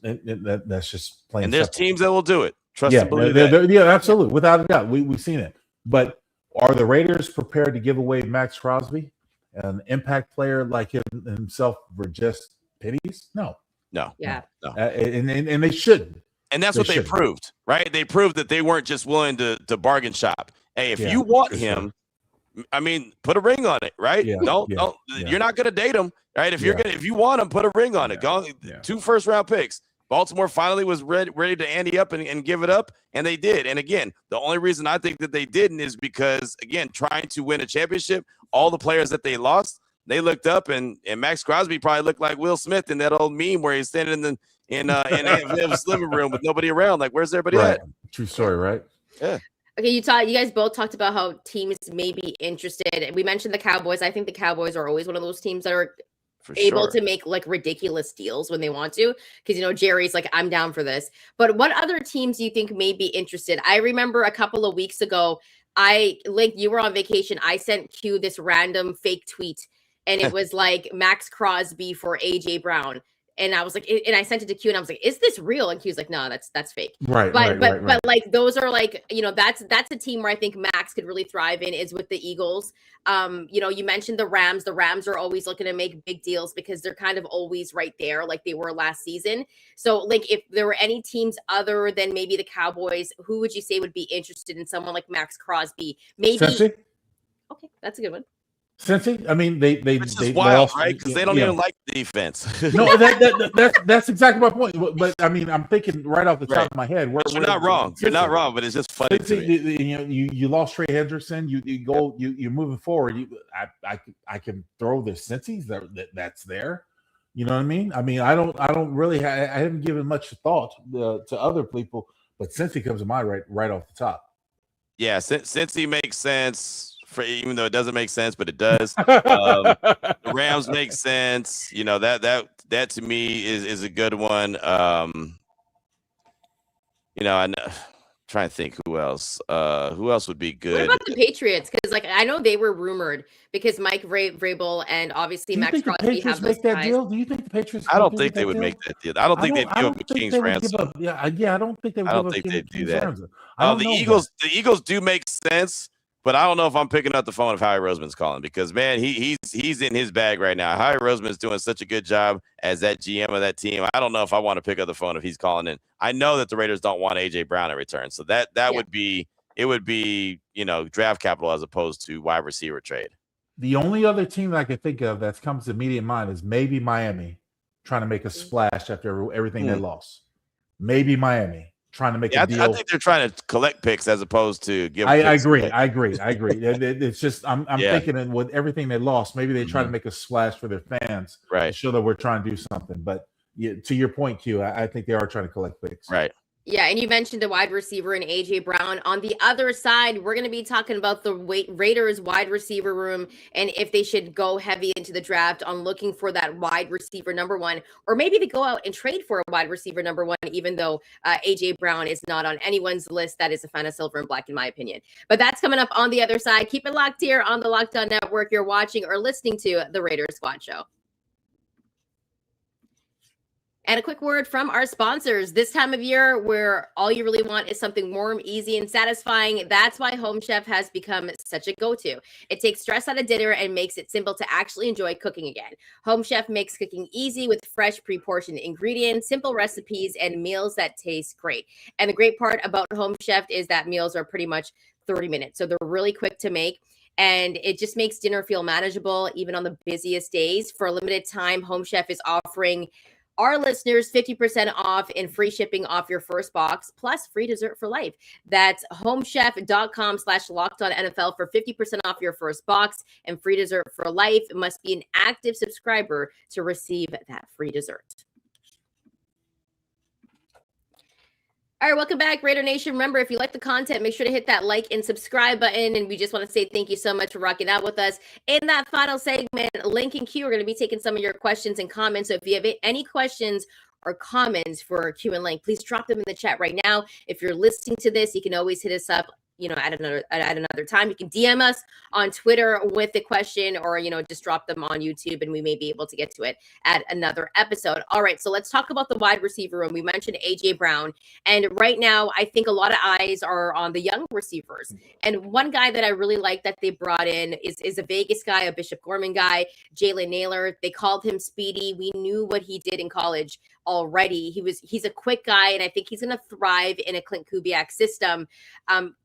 just plain. And there's simple. teams that will do it. Trust and believe that. Yeah, absolutely, without a doubt. We've seen it. But are the Raiders prepared to give away Maxx Crosby, an impact player like himself, for just pennies? No. Yeah. No. And they shouldn't. And that's what they proved, right? They proved that they weren't just willing to bargain shop. Hey, if you want him, I mean, put a ring on it, right? Yeah. Don't. You're not going to date him, right? If you want him, put a ring on it. Go 2 first-round picks. Baltimore finally was ready to ante up and give it up, and they did. And again, the only reason I think that they didn't is because, again, trying to win a championship, all the players that they lost, they looked up, and Maxx Crosby probably looked like Will Smith in that old meme where he's standing in Aunt living room with nobody around. Like, where's everybody at? True story, right? Yeah. Okay, you guys both talked about how teams may be interested. We mentioned the Cowboys. I think the Cowboys are always one of those teams that are able to make like ridiculous deals when they want to, because Jerry's like, I'm down for this. But what other teams do you think may be interested? I remember a couple of weeks ago, you were on vacation. I sent Q this random fake tweet, and it was like Maxx Crosby for AJ Brown. And I was like, and I sent it to Q, and I was like, "Is this real?" And Q's like, "No, that's fake." Right. But like those are like, that's a team where I think Max could really thrive in, is with the Eagles. You mentioned the Rams. The Rams are always looking to make big deals because they're kind of always right there, like they were last season. So, like, if there were any teams other than maybe the Cowboys, who would you say would be interested in someone like Maxx Crosby? Maybe. Cincy? Okay, that's a good one. Cincy? I mean, they wild, right? Because they don't even like defense. No, that's exactly my point. But I mean, I'm thinking right off the top of my head. You're not wrong. You're not wrong, but it's just funny to me. You lost Trey Hendrickson. You're moving forward. I can throw the Cincy's that's there. You know what I mean? I mean, I don't really. I haven't given much thought to other people, but Cincy comes to mind right off the top. Yeah, Cincy makes sense. Even though it doesn't make sense, but it does. The Rams make sense. That to me is a good one. I'm trying to think who else would be good. What about the Patriots? Because like I know they were rumored because Mike Vrabel and obviously Maxx Crosby have those ties. Deal? Do you think the Patriots? I don't think they would make that deal. I don't think they'd give up a king's ransom. I don't think they would. I don't think they'd do that. The Eagles do make sense. But I don't know if I'm picking up the phone if Howie Roseman's calling, because, man, he's in his bag right now. Howie Roseman's doing such a good job as that GM of that team. I don't know if I want to pick up the phone if he's calling in. I know that the Raiders don't want A.J. Brown in return. So that would be draft capital as opposed to wide receiver trade. The only other team that I can think of that comes to immediate mind is maybe Miami trying to make a splash after everything they lost. Maybe Miami trying to make a deal. I think they're trying to collect picks as opposed to give. I agree. It's just I'm thinking that with everything they lost, maybe they try to make a splash for their fans, right? To show that we're trying to do something. But to your point, Q, I think they are trying to collect picks. Right. Yeah, and you mentioned a wide receiver in AJ Brown. On the other side, we're going to be talking about the Raiders wide receiver room and if they should go heavy into the draft on looking for that wide receiver number one, or maybe they go out and trade for a wide receiver number one, even though AJ Brown is not on anyone's list. That is a fan of silver and black, in my opinion. But that's coming up on the other side. Keep it locked here on the Locked On Network. You're watching or listening to the Raiders Squad Show. And a quick word from our sponsors. This time of year where all you really want is something warm, easy, and satisfying, that's why Home Chef has become such a go-to. It takes stress out of dinner and makes it simple to actually enjoy cooking again. Home Chef makes cooking easy with fresh, pre-portioned ingredients, simple recipes, and meals that taste great. And the great part about Home Chef is that meals are pretty much 30 minutes. So they're really quick to make. And it just makes dinner feel manageable, even on the busiest days. For a limited time, Home Chef is offering our listeners 50% off and free shipping off your first box, plus free dessert for life. That's homechef.com/lockedonnfl for 50% off your first box and free dessert for life. It must be an active subscriber to receive that free dessert. All right, welcome back, Raider Nation. Remember, if you like the content, make sure to hit that like and subscribe button. And we just want to say thank you so much for rocking out with us. In that final segment, Link and Q are going to be taking some of your questions and comments. So if you have any questions or comments for Q and Link, please drop them in the chat right now. If you're listening to this, you can always hit us up, at another time. You can DM us on Twitter with the question, or just drop them on YouTube, and we may be able to get to it at another episode. All right, so let's talk about the wide receiver room. We mentioned AJ Brown, and right now I think a lot of eyes are on the young receivers. And one guy that I really like that they brought in is a Vegas guy, a Bishop Gorman guy, Jalen Nailor. They called him Speedy. We knew what he did in college already. He's a quick guy, and I think he's going to thrive in a Clint Kubiak system.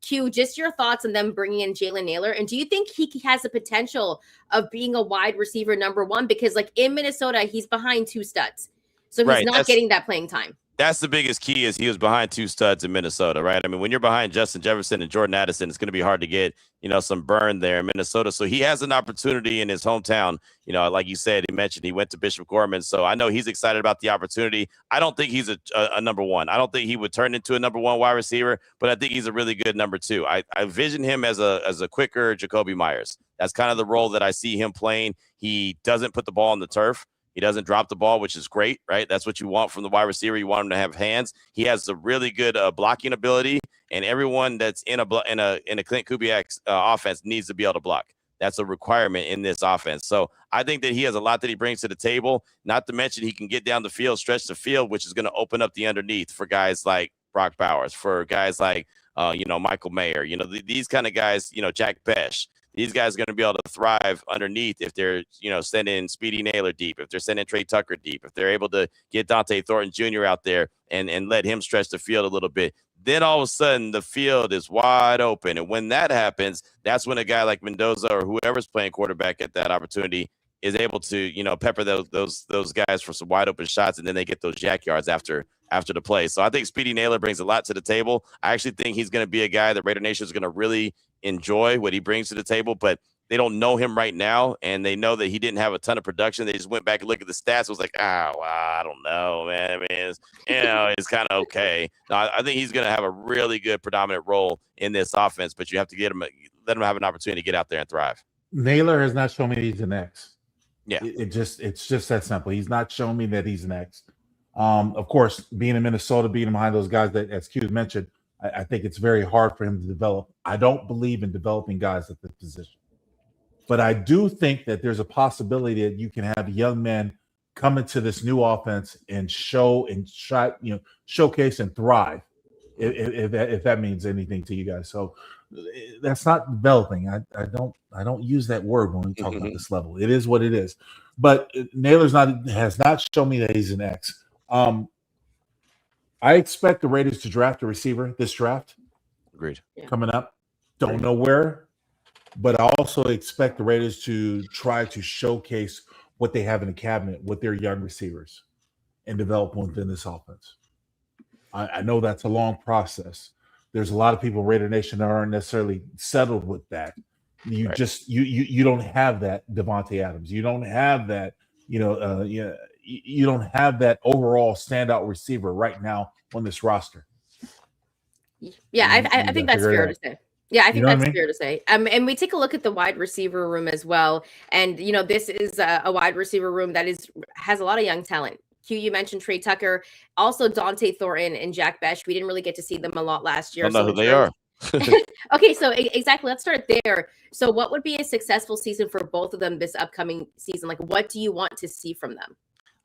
Q, just your thoughts on them bringing in Jalen Nailor, and do you think he has the potential of being a wide receiver number one? Because in Minnesota, he's behind two studs, so he's not getting that playing time. That's the biggest key, is he was behind two studs in Minnesota, right? I mean, when you're behind Justin Jefferson and Jordan Addison, it's going to be hard to get, some burn there in Minnesota. So he has an opportunity in his hometown. Like you said, he mentioned he went to Bishop Gorman. So I know he's excited about the opportunity. I don't think he's a number one. I don't think he would turn into a number one wide receiver, but I think he's a really good number two. I envision him as a quicker Jacoby Myers. That's kind of the role that I see him playing. He doesn't put the ball on the turf. He doesn't drop the ball, which is great, right? That's what you want from the wide receiver. You want him to have hands. He has a really good blocking ability, and everyone that's in a Clint Kubiak offense needs to be able to block. That's a requirement in this offense. So I think that he has a lot that he brings to the table. Not to mention he can get down the field, stretch the field, which is going to open up the underneath for guys like Brock Bowers, for guys like Michael Mayer. These kind of guys. Jack Bech. These guys are going to be able to thrive underneath if they're, sending Speedy Nailor deep, if they're sending Tre Tucker deep, if they're able to get Donte Thornton Jr. out there and let him stretch the field a little bit. Then all of a sudden the field is wide open. And when that happens, that's when a guy like Mendoza or whoever's playing quarterback at that opportunity is able to, pepper those guys for some wide open shots, and then they get those jack yards after the play. So I think Speedy Nailor brings a lot to the table. I actually think he's going to be a guy that Raider Nation is going to really enjoy what he brings to the table, but they don't know him right now, and they know that he didn't have a ton of production. They just went back and looked at the stats. It was like, I don't know, man. I mean, it's kind of okay. No, I think he's going to have a really good predominant role in this offense, but you have to let him have an opportunity to get out there and thrive. Nailor has not shown me he's an X. Yeah, it's just that simple. He's not shown me that he's an X. Of course, being in Minnesota, being behind those guys that, as Q mentioned, I think it's very hard for him to develop. I don't believe in developing guys at this position. But I do think that there's a possibility that you can have young men come into this new offense and showcase and thrive, if that means anything to you guys. So that's not developing. I don't use that word when we talk about this level. It is what it is. But Nailor's has not shown me that he's an X. I expect the Raiders to draft a receiver this draft. Agreed. Coming up. Don't know where, but I also expect the Raiders to try to showcase what they have in the cabinet with their young receivers and develop within this offense. I know that's a long process. There's a lot of people in Raider Nation that aren't necessarily settled with that. You you don't have that Devontae Adams. You don't have that, you don't have that overall standout receiver right now on this roster. Yeah, I You think gotta that's figure it fair out. to say. Yeah, I You think know what I that's mean? fair to say. And we take a look at the wide receiver room as well. And this is a wide receiver room that has a lot of young talent. You mentioned Tre Tucker, also Donte Thornton and Jack Bech. We didn't really get to see them a lot last year. Don't know So who in they terms, are. okay, so exactly, let's start there. So what would be a successful season for both of them this upcoming season? Like, what do you want to see from them?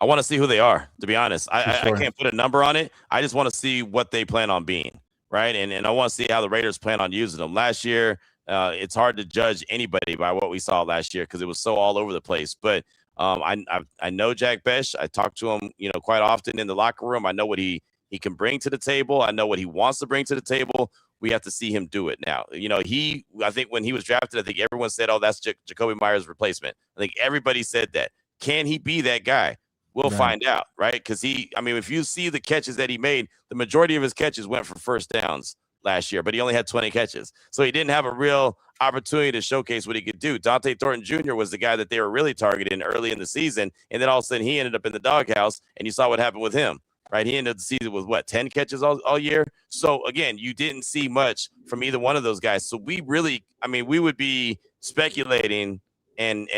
I want to see who they are, to be honest. For I sure. can't put a number on it. I just want to see what they plan on being, right? And I want to see how the Raiders plan on using them. Last year, it's hard to judge anybody by what we saw last year because it was so all over the place. But I know Jack Bech. I talk to him, quite often in the locker room. I know what he can bring to the table. I know what he wants to bring to the table. We have to see him do it now. I think when he was drafted, I think everyone said, "Oh, that's Jacoby Myers' replacement." I think everybody said that. Can he be that guy? We'll find out, right? Because if you see the catches that he made, the majority of his catches went for first downs last year, but he only had 20 catches. So he didn't have a real opportunity to showcase what he could do. Donte Thornton Jr. was the guy that they were really targeting early in the season. And then all of a sudden he ended up in the doghouse, and you saw what happened with him, right? He ended up the season with 10 catches all year. So again, you didn't see much from either one of those guys. So we would be speculating and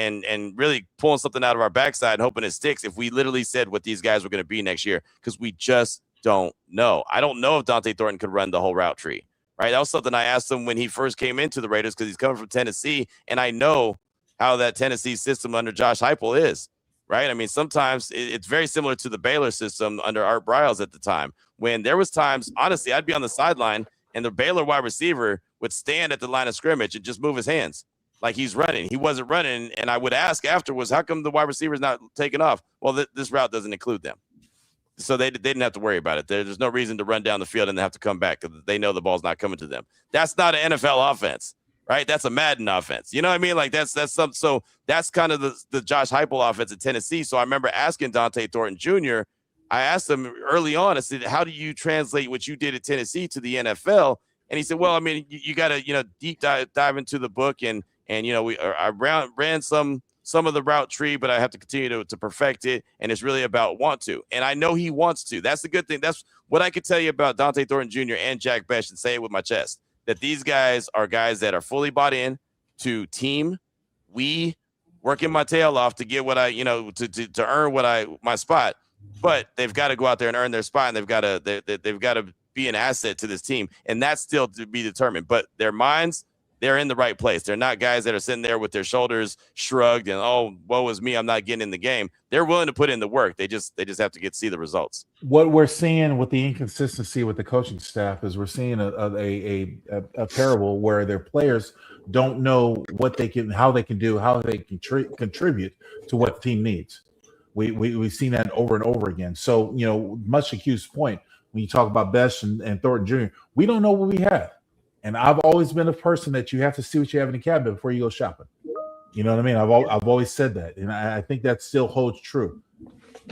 really pulling something out of our backside and hoping it sticks if we literally said what these guys were going to be next year, because we just don't know. I don't know if Donte Thornton could run the whole route tree, right? That was something I asked him when he first came into the Raiders, because he's coming from Tennessee, and I know how that Tennessee system under Josh Heupel is, right? Sometimes it's very similar to the Baylor system under Art Briles at the time, when there was times, honestly, I'd be on the sideline and the Baylor wide receiver would stand at the line of scrimmage and just move his hands like he's running. He wasn't running, and I would ask afterwards, how come the wide receiver's not taking off? Well, this route doesn't include them. So they didn't have to worry about it. There's no reason to run down the field and have to come back because they know the ball's not coming to them. That's not an NFL offense, right? That's a Madden offense. You know what I mean? Like that's something. So that's kind of the Josh Heupel offense at Tennessee. So I remember asking Donte Thornton Jr., I asked him early on, I said, how do you translate what you did at Tennessee to the NFL? And he said, well, you got to, deep dive into the book and I ran some of the route tree, but I have to continue to perfect it. And it's really about want to. And I know he wants to. That's the good thing. That's what I could tell you about Donte Thornton Jr. and Jack Bech, and say it with my chest, that these guys are guys that are fully bought in to team. We working my tail off to get what I, to earn my spot, but they've got to go out there and earn their spot, and they've got to be an asset to this team. And that's still to be determined, but their minds, they're in the right place. They're not guys that are sitting there with their shoulders shrugged and, oh, woe is me, I'm not getting in the game. They're willing to put in the work. They just have to see the results. What we're seeing with the inconsistency with the coaching staff is we're seeing a parable where their players don't know how they can contribute to what the team needs. We've seen that over and over again. So, much to Q's point, when you talk about Bech and Thornton Jr., we don't know what we have. And I've always been a person that you have to see what you have in the cabinet before you go shopping. You know what I mean? I've always said that. And I think that still holds true.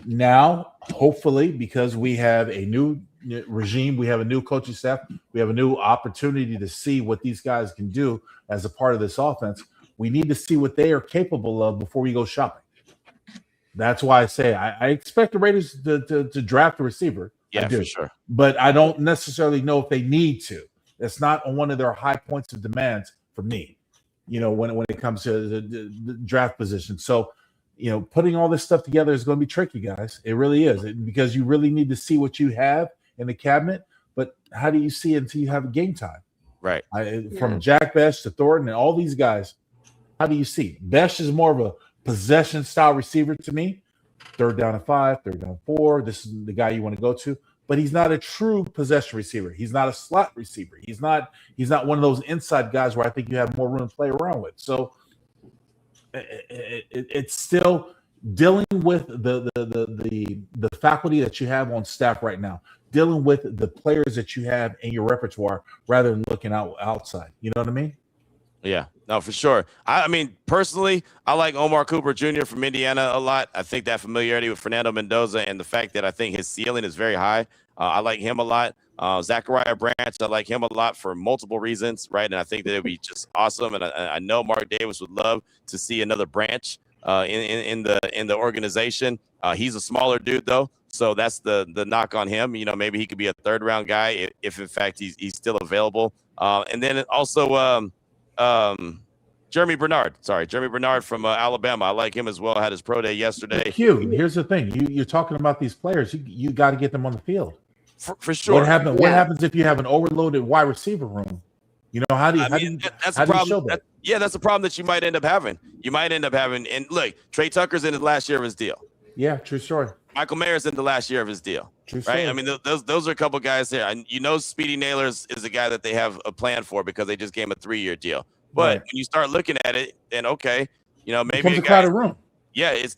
Now, hopefully, because we have a new regime, we have a new coaching staff, we have a new opportunity to see what these guys can do as a part of this offense. We need to see what they are capable of before we go shopping. That's why I say I expect the Raiders to draft a receiver. Yeah, I do. for sure. But I don't necessarily know if they need to. It's not on one of their high points of demands for me, when it comes to the draft position. So, putting all this stuff together is going to be tricky, guys. It really is, because you really need to see what you have in the cabinet. But how do you see it until you have a game time? Right. From Jack Bech to Thornton and all these guys, how do you see? Bech is more of a possession style receiver to me. 3rd down and 5, 3rd down and 4. This is the guy you want to go to. But he's not a true possession receiver. He's not a slot receiver. He's not one of those inside guys where I think you have more room to play around with. So it's still dealing with the faculty that you have on staff right now, dealing with the players that you have in your repertoire rather than looking outside. You know what I mean? Yeah, no, for sure. Personally, I like Omar Cooper Jr. from Indiana a lot. I think that familiarity with Fernando Mendoza and the fact that I think his ceiling is very high. I like him a lot. Zachariah Branch, I like him a lot for multiple reasons, right? And I think that it'd be just awesome. And I know Mark Davis would love to see another Branch in the organization. He's a smaller dude though, So that's the knock on him. You know, maybe he could be a 3rd-round guy if in fact he's still available. And then also Jeremy Bernard from Alabama. I like him as well. Had his pro day yesterday. Q, here's the thing. You're talking about these players. You got to get them on the field. For sure. What happens if you have an overloaded wide receiver room? You know, how do you that's a problem. That's a problem that you might end up having. And look, Tre Tucker's in his last year of his deal. Yeah, true story. Michael Mayer's in the last year of his deal. True right? story. I mean, those are a couple guys there. And you know, Speedy Nailor is a guy that they have a plan for because they just gave him a 3-year deal. But when you start looking at it, then okay, you know, maybe a crowded room. Yeah, it's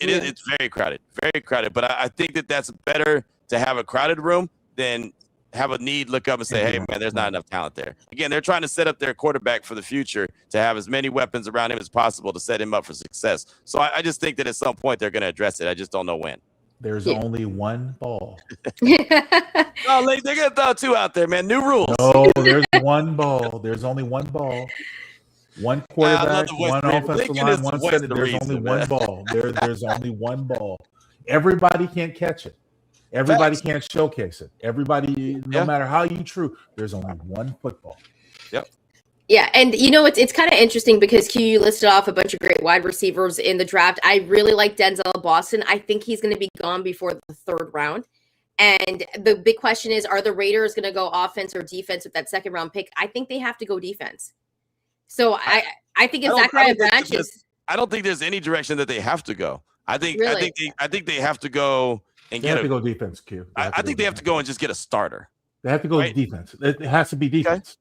very crowded, very crowded. But I think that's better to have a crowded room than have a need look up and say, hey, man, there's not enough talent there. Again, they're trying to set up their quarterback for the future to have as many weapons around him as possible to set him up for success. So I just think that at some point they're going to address it. I just don't know when. There's only one ball. Oh, they're going to throw 2 out there, man. New rules. No, there's one ball. There's only one ball. One quarterback, one offensive line, one center. There's only one ball. There's only one ball. Everybody can't catch it. Everybody can't showcase it. Everybody, no matter how you true, there's only one football. Yep. Yeah, and you know it's kind of interesting because you listed off a bunch of great wide receivers in the draft. I really like Denzel Boston. I think he's going to be gone before the 3rd round. And the big question is, are the Raiders going to go offense or defense with that 2nd-round pick? I think they have to go defense. So I think if Zachariah Branch is, I don't think there's any direction that they have to go. I think they have to go and they have to go defense. Q. I think they have to go and just get a starter. They have to go defense. It has to be defense. Okay.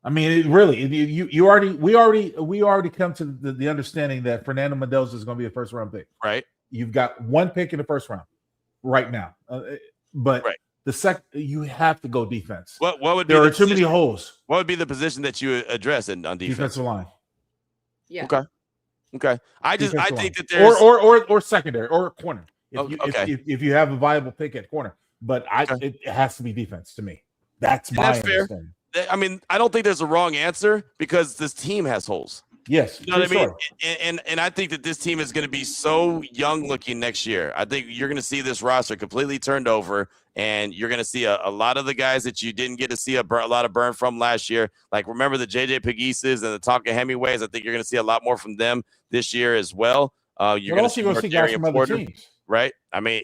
I mean, we already come to the understanding that Fernando Mendoza is going to be a 1st-round pick. Right. You've got 1 pick in the 1st round right now, but the second you have to go defense. What would be there are too many holes? What would be the position that you address on defense? Defensive line. Yeah. Okay. I think that there's or secondary or corner. If you have a viable pick at corner, but it has to be defense to me. That's my understanding. I mean, I don't think there's a wrong answer because this team has holes. Yes, you know what I mean? And I think that this team is going to be so young looking next year. I think you're going to see this roster completely turned over, and you're going to see a lot of the guys that you didn't get to see a lot of burn from last year. Like, remember the JJ Pegueses and the Tonka Hemingways? I think you're going to see a lot more from them this year as well. You're going to see guys from other teams. Right. I mean,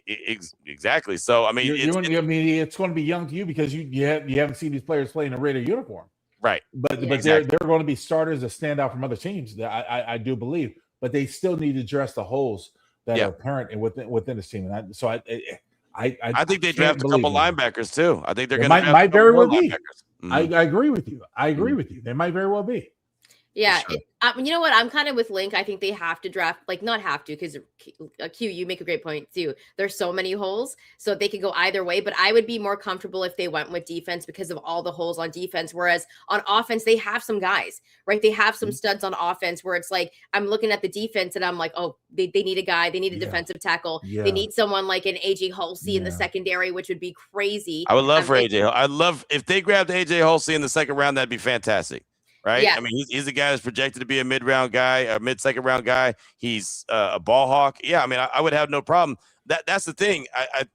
exactly. So, I mean, it's going to be young to you because you haven't seen these players play in a Raider uniform. Right. But they're going to be starters that stand out from other teams. I do believe, but they still need to address the holes that are apparent and within this team. And I think they draft a couple linebackers too. I think they're going to might very well be. Mm-hmm. I agree with you. With you. They might very well be. Yeah, sure. You know what? I'm kind of with Link. I think they have to draft, not have to, because Q, you make a great point too. There's so many holes, so they could go either way. But I would be more comfortable if they went with defense because of all the holes on defense. Whereas on offense, they have some guys, right? They have some studs on offense where it's like I'm looking at the defense and I'm like, oh, they need a guy, they need a defensive tackle, they need someone like an AJ Hulsey in the secondary, which would be crazy. I would love for AJ. I'd love if they grabbed AJ Hulsey in the 2nd round. That'd be fantastic. Right. Yeah. I mean, he's a guy that's projected to be a mid-round guy, a mid-2nd round guy. He's a ball hawk. Yeah. I mean, I would have no problem. That's the thing. I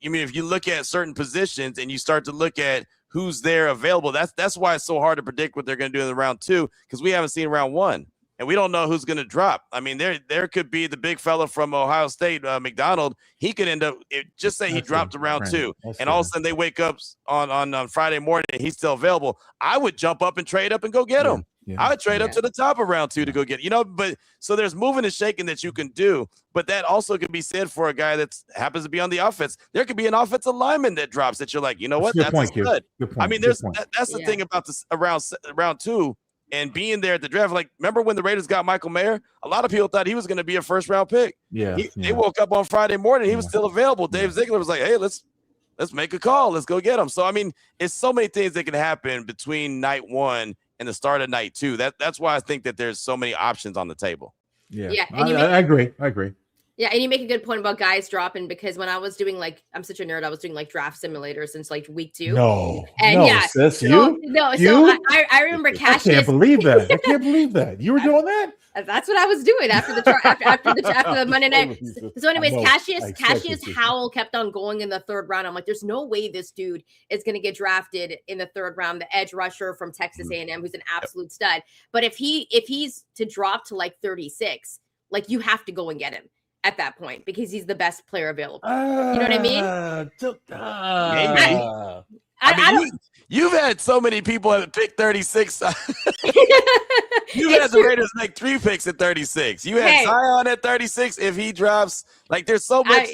mean, if you look at certain positions and you start to look at who's there available, that's why it's so hard to predict what they're going to do in the round 2, because we haven't seen round 1 and we don't know who's going to drop. I mean, there could be the big fella from Ohio State, McDonald. He could end up, just say he dropped to round 2, and all of a sudden they wake up on Friday morning and he's still available. I would jump up and trade up and go get him. Yeah. I would trade up to the top of round 2 to go get, but so there's moving and shaking that you can do, but that also could be said for a guy that happens to be on the offense. There could be an offensive lineman that drops that you're like, you know what? That's good. I mean, that's the thing about this around round 2. And being there at the draft, like, remember when the Raiders got Michael Mayer? A lot of people thought he was going to be a 1st-round pick. They woke up on Friday morning, he was still available. Dave Ziegler was like, hey, let's make a call. Let's go get him. So, I mean, it's so many things that can happen between night 1 and the start of night 2. That's why I think that there's so many options on the table. Yeah. I agree. Yeah, and you make a good point about guys dropping, because when I was doing I'm such a nerd, I was doing draft simulators since week 2. No, sis, I remember Cassius. I can't believe that. You were doing that? That's what I was doing after the Monday night. So, anyways, Cassius Howell kept on going in the third round. I'm like, there's no way this dude is going to get drafted in the third round. The edge rusher from Texas A&M, who's an absolute stud. But if he's to drop to like 36, like you have to go and get him at that point because he's the best player available. You know what I mean? You've had so many people have picked 36. You've had the Raiders make 3 picks at 36. You had Zion at 36. If he drops, like there's so much.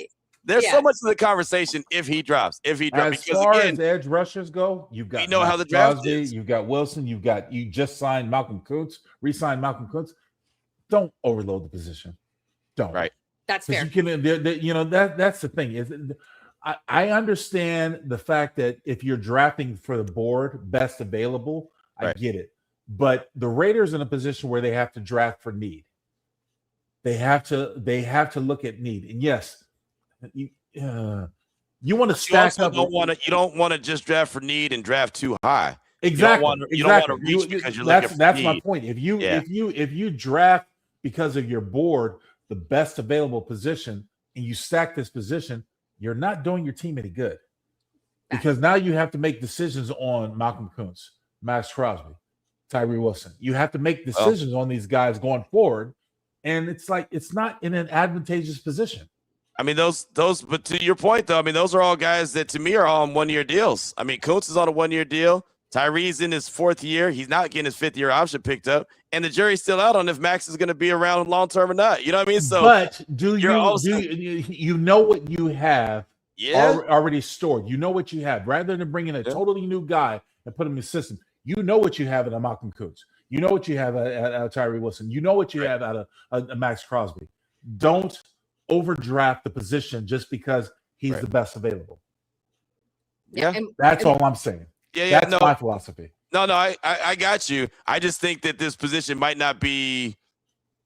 So much of the conversation. If he drops, as far as edge rushers go, you've got how the draft is. You've got Wilson. You just signed Malcolm Kuntz. Re-signed Malcolm Kuntz. Don't overload the position. Don't. Right. That's fair. That's the thing. I understand the fact that if you're drafting for the board, best available, I get it. But the Raiders in a position where they have to draft for need. They have to look at need. And yes, you want to stack up. You don't want to just draft for need and draft too high. Exactly. You don't want to reach because you're looking for need. That's my point. If you draft because of your board the best available position and you stack this position, you're not doing your team any good. Because now you have to make decisions on Malcolm Kuntz, Maxx Crosby, Tyree Wilson. You have to make decisions on these guys going forward. And it's like it's not in an advantageous position. I mean, those, but to your point, though, I mean, those are all guys that to me are all on 1-year deals. I mean, Kuntz is on a 1-year deal. Tyree's in his 4th year. He's not getting his 5th-year option picked up. And the jury's still out on if Max is going to be around long-term or not. You know what I mean? So, but do you know what you have already stored? You know what you have. Rather than bringing a totally new guy and put him in the system, you know what you have in a Malcolm Kuntz. You know what you have out of Tyree Wilson. You know what you have out of Maxx Crosby. Don't overdraft the position just because he's the best available. That's all I'm saying. That's my philosophy. No, I got you. I just think that this position might not be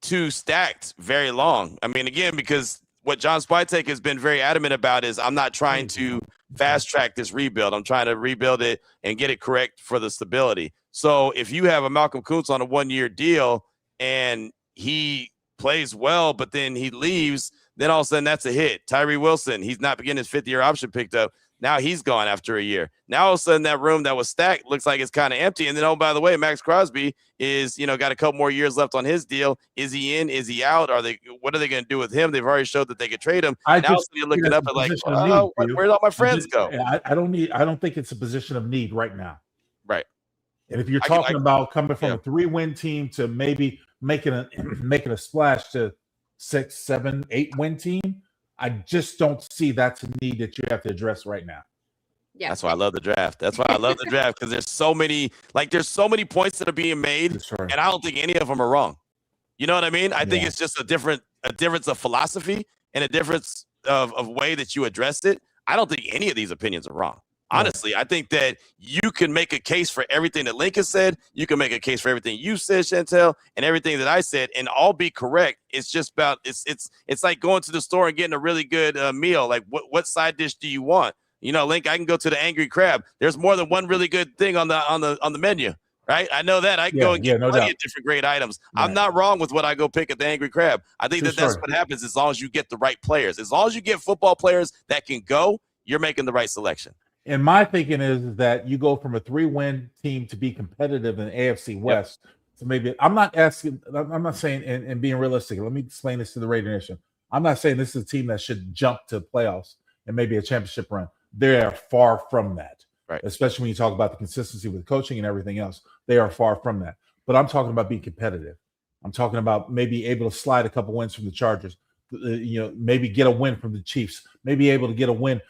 too stacked very long. I mean, again, because what John Spytek has been very adamant about is I'm not trying to fast track this rebuild. I'm trying to rebuild it and get it correct for the stability. So if you have a Malcolm Kuntz on a 1-year deal and he plays well, but then he leaves, then all of a sudden that's a hit. Tyree Wilson, he's not getting his 5th-year option picked up. Now he's gone after a year. Now all of a sudden that room that was stacked looks like it's kind of empty. And then, oh, by the way, Maxx Crosby is, got a couple more years left on his deal. Is he in? Is he out? What are they going to do with him? They've already showed that they could trade him. Now you're looking up at like, where'd all my friends go? I don't think it's a position of need right now. Right. And if you're talking about coming from a 3-win team to maybe making a splash to 6, 7, 8-win team, I just don't see that's a need that you have to address right now. Yeah, that's why I love the draft. That's why I love the draft because there's so many points that are being made, and I don't think any of them are wrong. You know what I mean? I think it's just a difference of philosophy and a difference of way that you address it. I don't think any of these opinions are wrong. Honestly, I think that you can make a case for everything that Lincoln said. You can make a case for everything you said, Shantelle, and everything that I said, and all be correct. It's just about it's like going to the store and getting a really good meal. Like what side dish do you want? Link, I can go to the Angry Crab. There's more than one really good thing on the menu, right? I know that. I can go and get plenty of different great items. Right. I'm not wrong with what I go pick at the Angry Crab. I think that's what happens as long as you get the right players. As long as you get football players that can go, you're making the right selection. And my thinking is that you go from a 3-win team to be competitive in the AFC West. So maybe I'm not saying and being realistic. Let me explain this to the Raider Nation. I'm not saying this is a team that should jump to playoffs and maybe a championship run. They are far from that, right? Especially when you talk about the consistency with coaching and everything else. They are far from that. But I'm talking about being competitive. I'm talking about maybe able to slide a couple wins from the Chargers. Maybe get a win from the Chiefs, maybe able to get a win,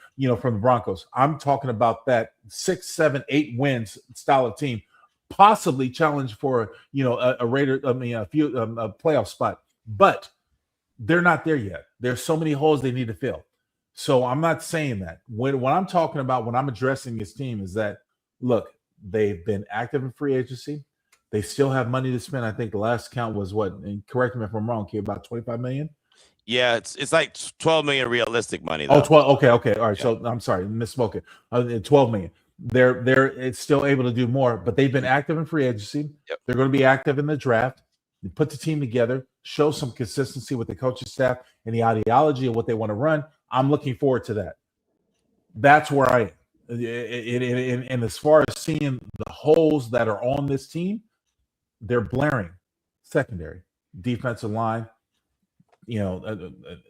from the Broncos. I'm talking about that 6, 7, 8 wins style of team, possibly challenge for, a Raider, a playoff spot, but they're not there yet. There's so many holes they need to fill. So I'm not saying that. When I'm talking about, when I'm addressing this team is that, look, they've been active in free agency. They still have money to spend. I think the last count was and correct me if I'm wrong, about $25 million. Yeah, it's like $12 million realistic money, though. 12. Okay. All right. Yeah. So I'm sorry, misspoke it. $12 million. They're still able to do more, but they've been active in free agency. Yep. They're going to be active in the draft. put the team together, show some consistency with the coaching staff and the ideology of what they want to run. I'm looking forward to that. That's where I am. And as far as seeing the holes that are on this team, they're blaring. Secondary, defensive line.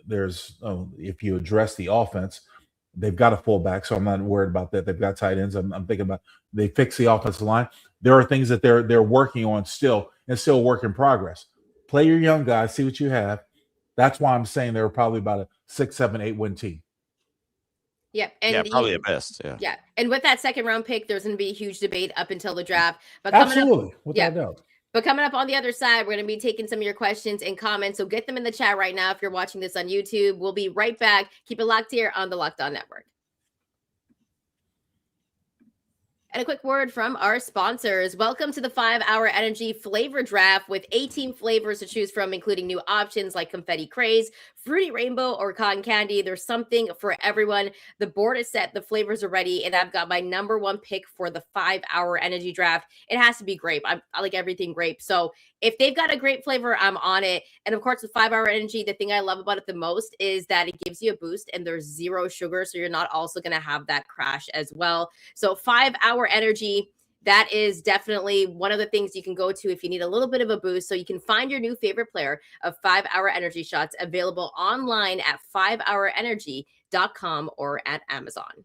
There's if you address the offense, they've got a fullback, so I'm not worried about that. They've got tight ends. I'm thinking about they fix the offensive line. There are things that they're working on still, and still work in progress. Play your young guys, see what you have. That's why I'm saying they're probably about a 6, 7, 8 win team. Yeah, probably at best. Yeah, and with that second round pick, there's going to be a huge debate up until the draft. But absolutely, without doubt. But coming up on the other side, we're going to be taking some of your questions and comments. So get them in the chat right now if you're watching this on YouTube. We'll be right back. Keep it locked here on the Locked On Network. And a quick word from our sponsors. Welcome to the 5-Hour Energy Flavor Draft with 18 flavors to choose from, including new options like Confetti Craze, Fruity Rainbow, or Cotton Candy. There's something for everyone. The board is set, the flavors are ready, and I've got my number one pick for the 5-Hour Energy Draft. It has to be grape. I like everything grape. So if they've got a grape flavor, I'm on it. And of course, with 5-Hour Energy, the thing I love about it the most is that it gives you a boost and there's zero sugar. So you're not also going to have that crash as well. So 5-Hour Energy, that is definitely one of the things you can go to if you need a little bit of a boost. So you can find your new favorite player of 5-Hour Energy shots available online at 5hourenergy.com or at Amazon.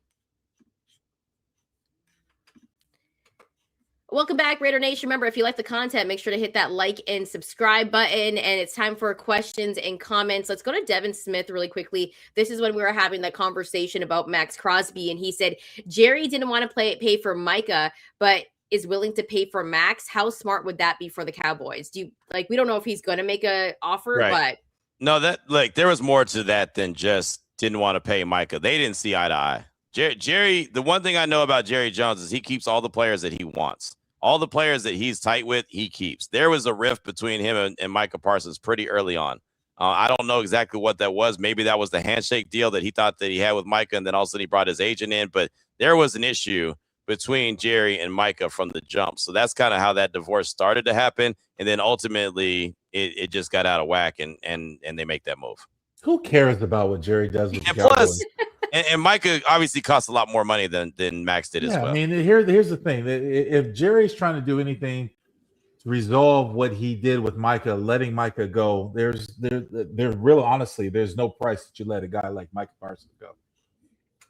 Welcome back, Raider Nation. Remember, if you like the content, make sure to hit that like and subscribe button. And it's time for questions and comments. Let's go to Devin Smith really quickly. This is when we were having that conversation about Maxx Crosby. And he said, Jerry didn't want to pay for Micah, but is willing to pay for Max. How smart would that be for the Cowboys? We don't know if he's going to make an offer, right. But no, there was more to that than just didn't want to pay Micah. They didn't see eye to eye. Jerry, the one thing I know about Jerry Jones is he keeps all the players that he wants. All the players that he's tight with, he keeps. There was a rift between him and Micah Parsons pretty early on. I don't know exactly what that was. Maybe that was the handshake deal that he thought that he had with Micah, and then all of a sudden he brought his agent in. But there was an issue between Jerry and Micah from the jump. So that's kind of how that divorce started to happen. And then ultimately it just got out of whack, and they make that move. Who cares about what Jerry does with the Plus, Cowboys? And Micah obviously costs a lot more money than Max did as well. I mean, here's the thing. If Jerry's trying to do anything to resolve what he did with Micah, letting Micah go, there's really honestly, there's no price that you let a guy like Micah Parsons go.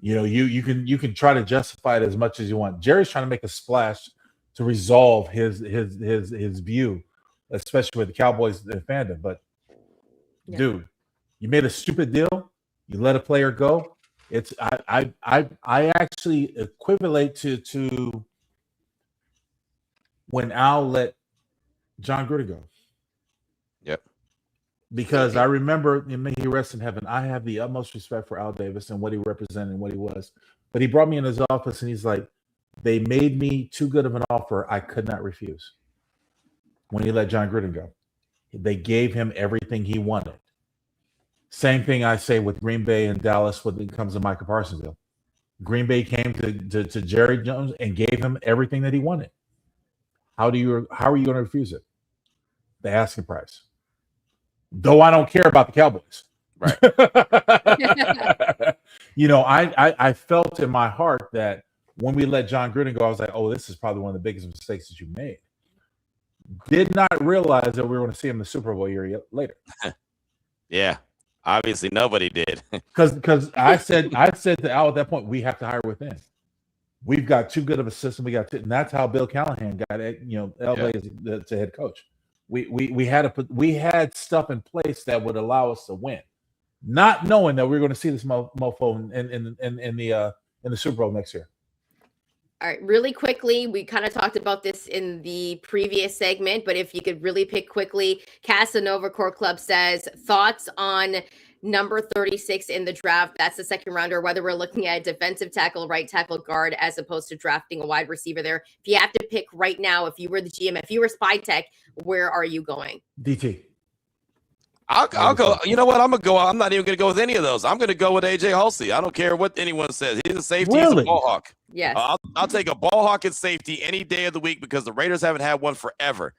You can try to justify it as much as you want. Jerry's trying to make a splash to resolve his view, especially with the Cowboys fandom. But dude, you made a stupid deal. You let a player go. It's I actually equivalent to when Al let John Gruden go. Yep. Because I remember, and may he rest in heaven, I have the utmost respect for Al Davis and what he represented and what he was. But he brought me in his office and he's like, they made me too good of an offer I could not refuse. When he let John Gruden go, they gave him everything he wanted. Same thing I say with Green Bay and Dallas when it comes to Micah Parsons. Green Bay came to Jerry Jones and gave him everything that he wanted. How are you going to refuse it? The asking price. Though I don't care about the Cowboys. Right. I felt in my heart that when we let John Gruden go, I was like, oh, this is probably one of the biggest mistakes that you made. Did not realize that we were going to see him in the Super Bowl year later. Yeah. Obviously, nobody did. Because I said to Al at that point, we have to hire within. We've got too good of a system. And that's how Bill Callahan got it. LA as the head coach. We had stuff in place that would allow us to win, not knowing that we were going to see this mofo in the Super Bowl next year. All right, really quickly, we kind of talked about this in the previous segment, but if you could really pick quickly, Casanova Core Club says, thoughts on number 36 in the draft? That's the second rounder, whether we're looking at defensive tackle, right tackle, guard, as opposed to drafting a wide receiver there. If you have to pick right now, if you were the GM, if you were Spy Tech, where are you going? DT. I'll go. You know what? I'm going to go. I'm not even going to go with any of those. I'm going to go with AJ Halsey. I don't care what anyone says. He's a safety. Really? He's a ball hawk. Yes. I'll take a ball hawk at safety any day of the week because the Raiders haven't had one forever.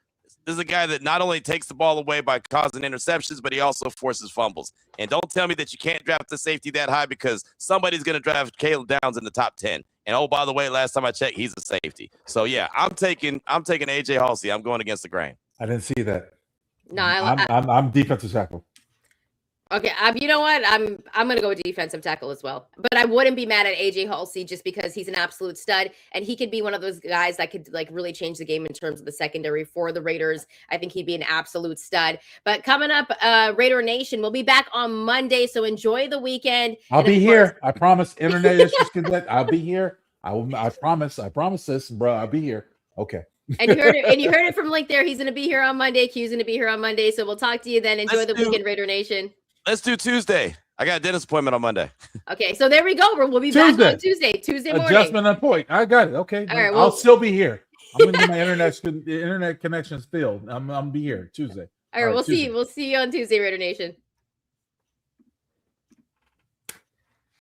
This is a guy that not only takes the ball away by causing interceptions, but he also forces fumbles. And don't tell me that you can't draft a safety that high, because somebody's going to draft Caleb Downs in the top 10. And oh, by the way, last time I checked, he's a safety. So yeah, I'm taking AJ Halsey. I'm going against the grain. I didn't see that. No, I'm defensive tackle. Okay, you know what? I'm gonna go with defensive tackle as well. But I wouldn't be mad at AJ Halsey just because he's an absolute stud, and he could be one of those guys that could like really change the game in terms of the secondary for the Raiders. I think he'd be an absolute stud. But coming up, Raider Nation, we'll be back on Monday, so enjoy the weekend. I'll be here. I promise. Internet issues can get. I'll be here. I promise. I promise this, bro. I'll be here. Okay. And you heard it from Link there. He's gonna be here on Monday. Q's gonna be here on Monday. So we'll talk to you then. Enjoy the weekend, Raider Nation. Let's do Tuesday. I got a dentist appointment on Monday. Okay, so there we go. We'll be back on Tuesday morning. Adjustment on point. I got it. Okay. All right, I'll still be here. I'm gonna get my internet connections filled. I'm gonna be here Tuesday. All right, we'll see you on Tuesday, Raider Nation.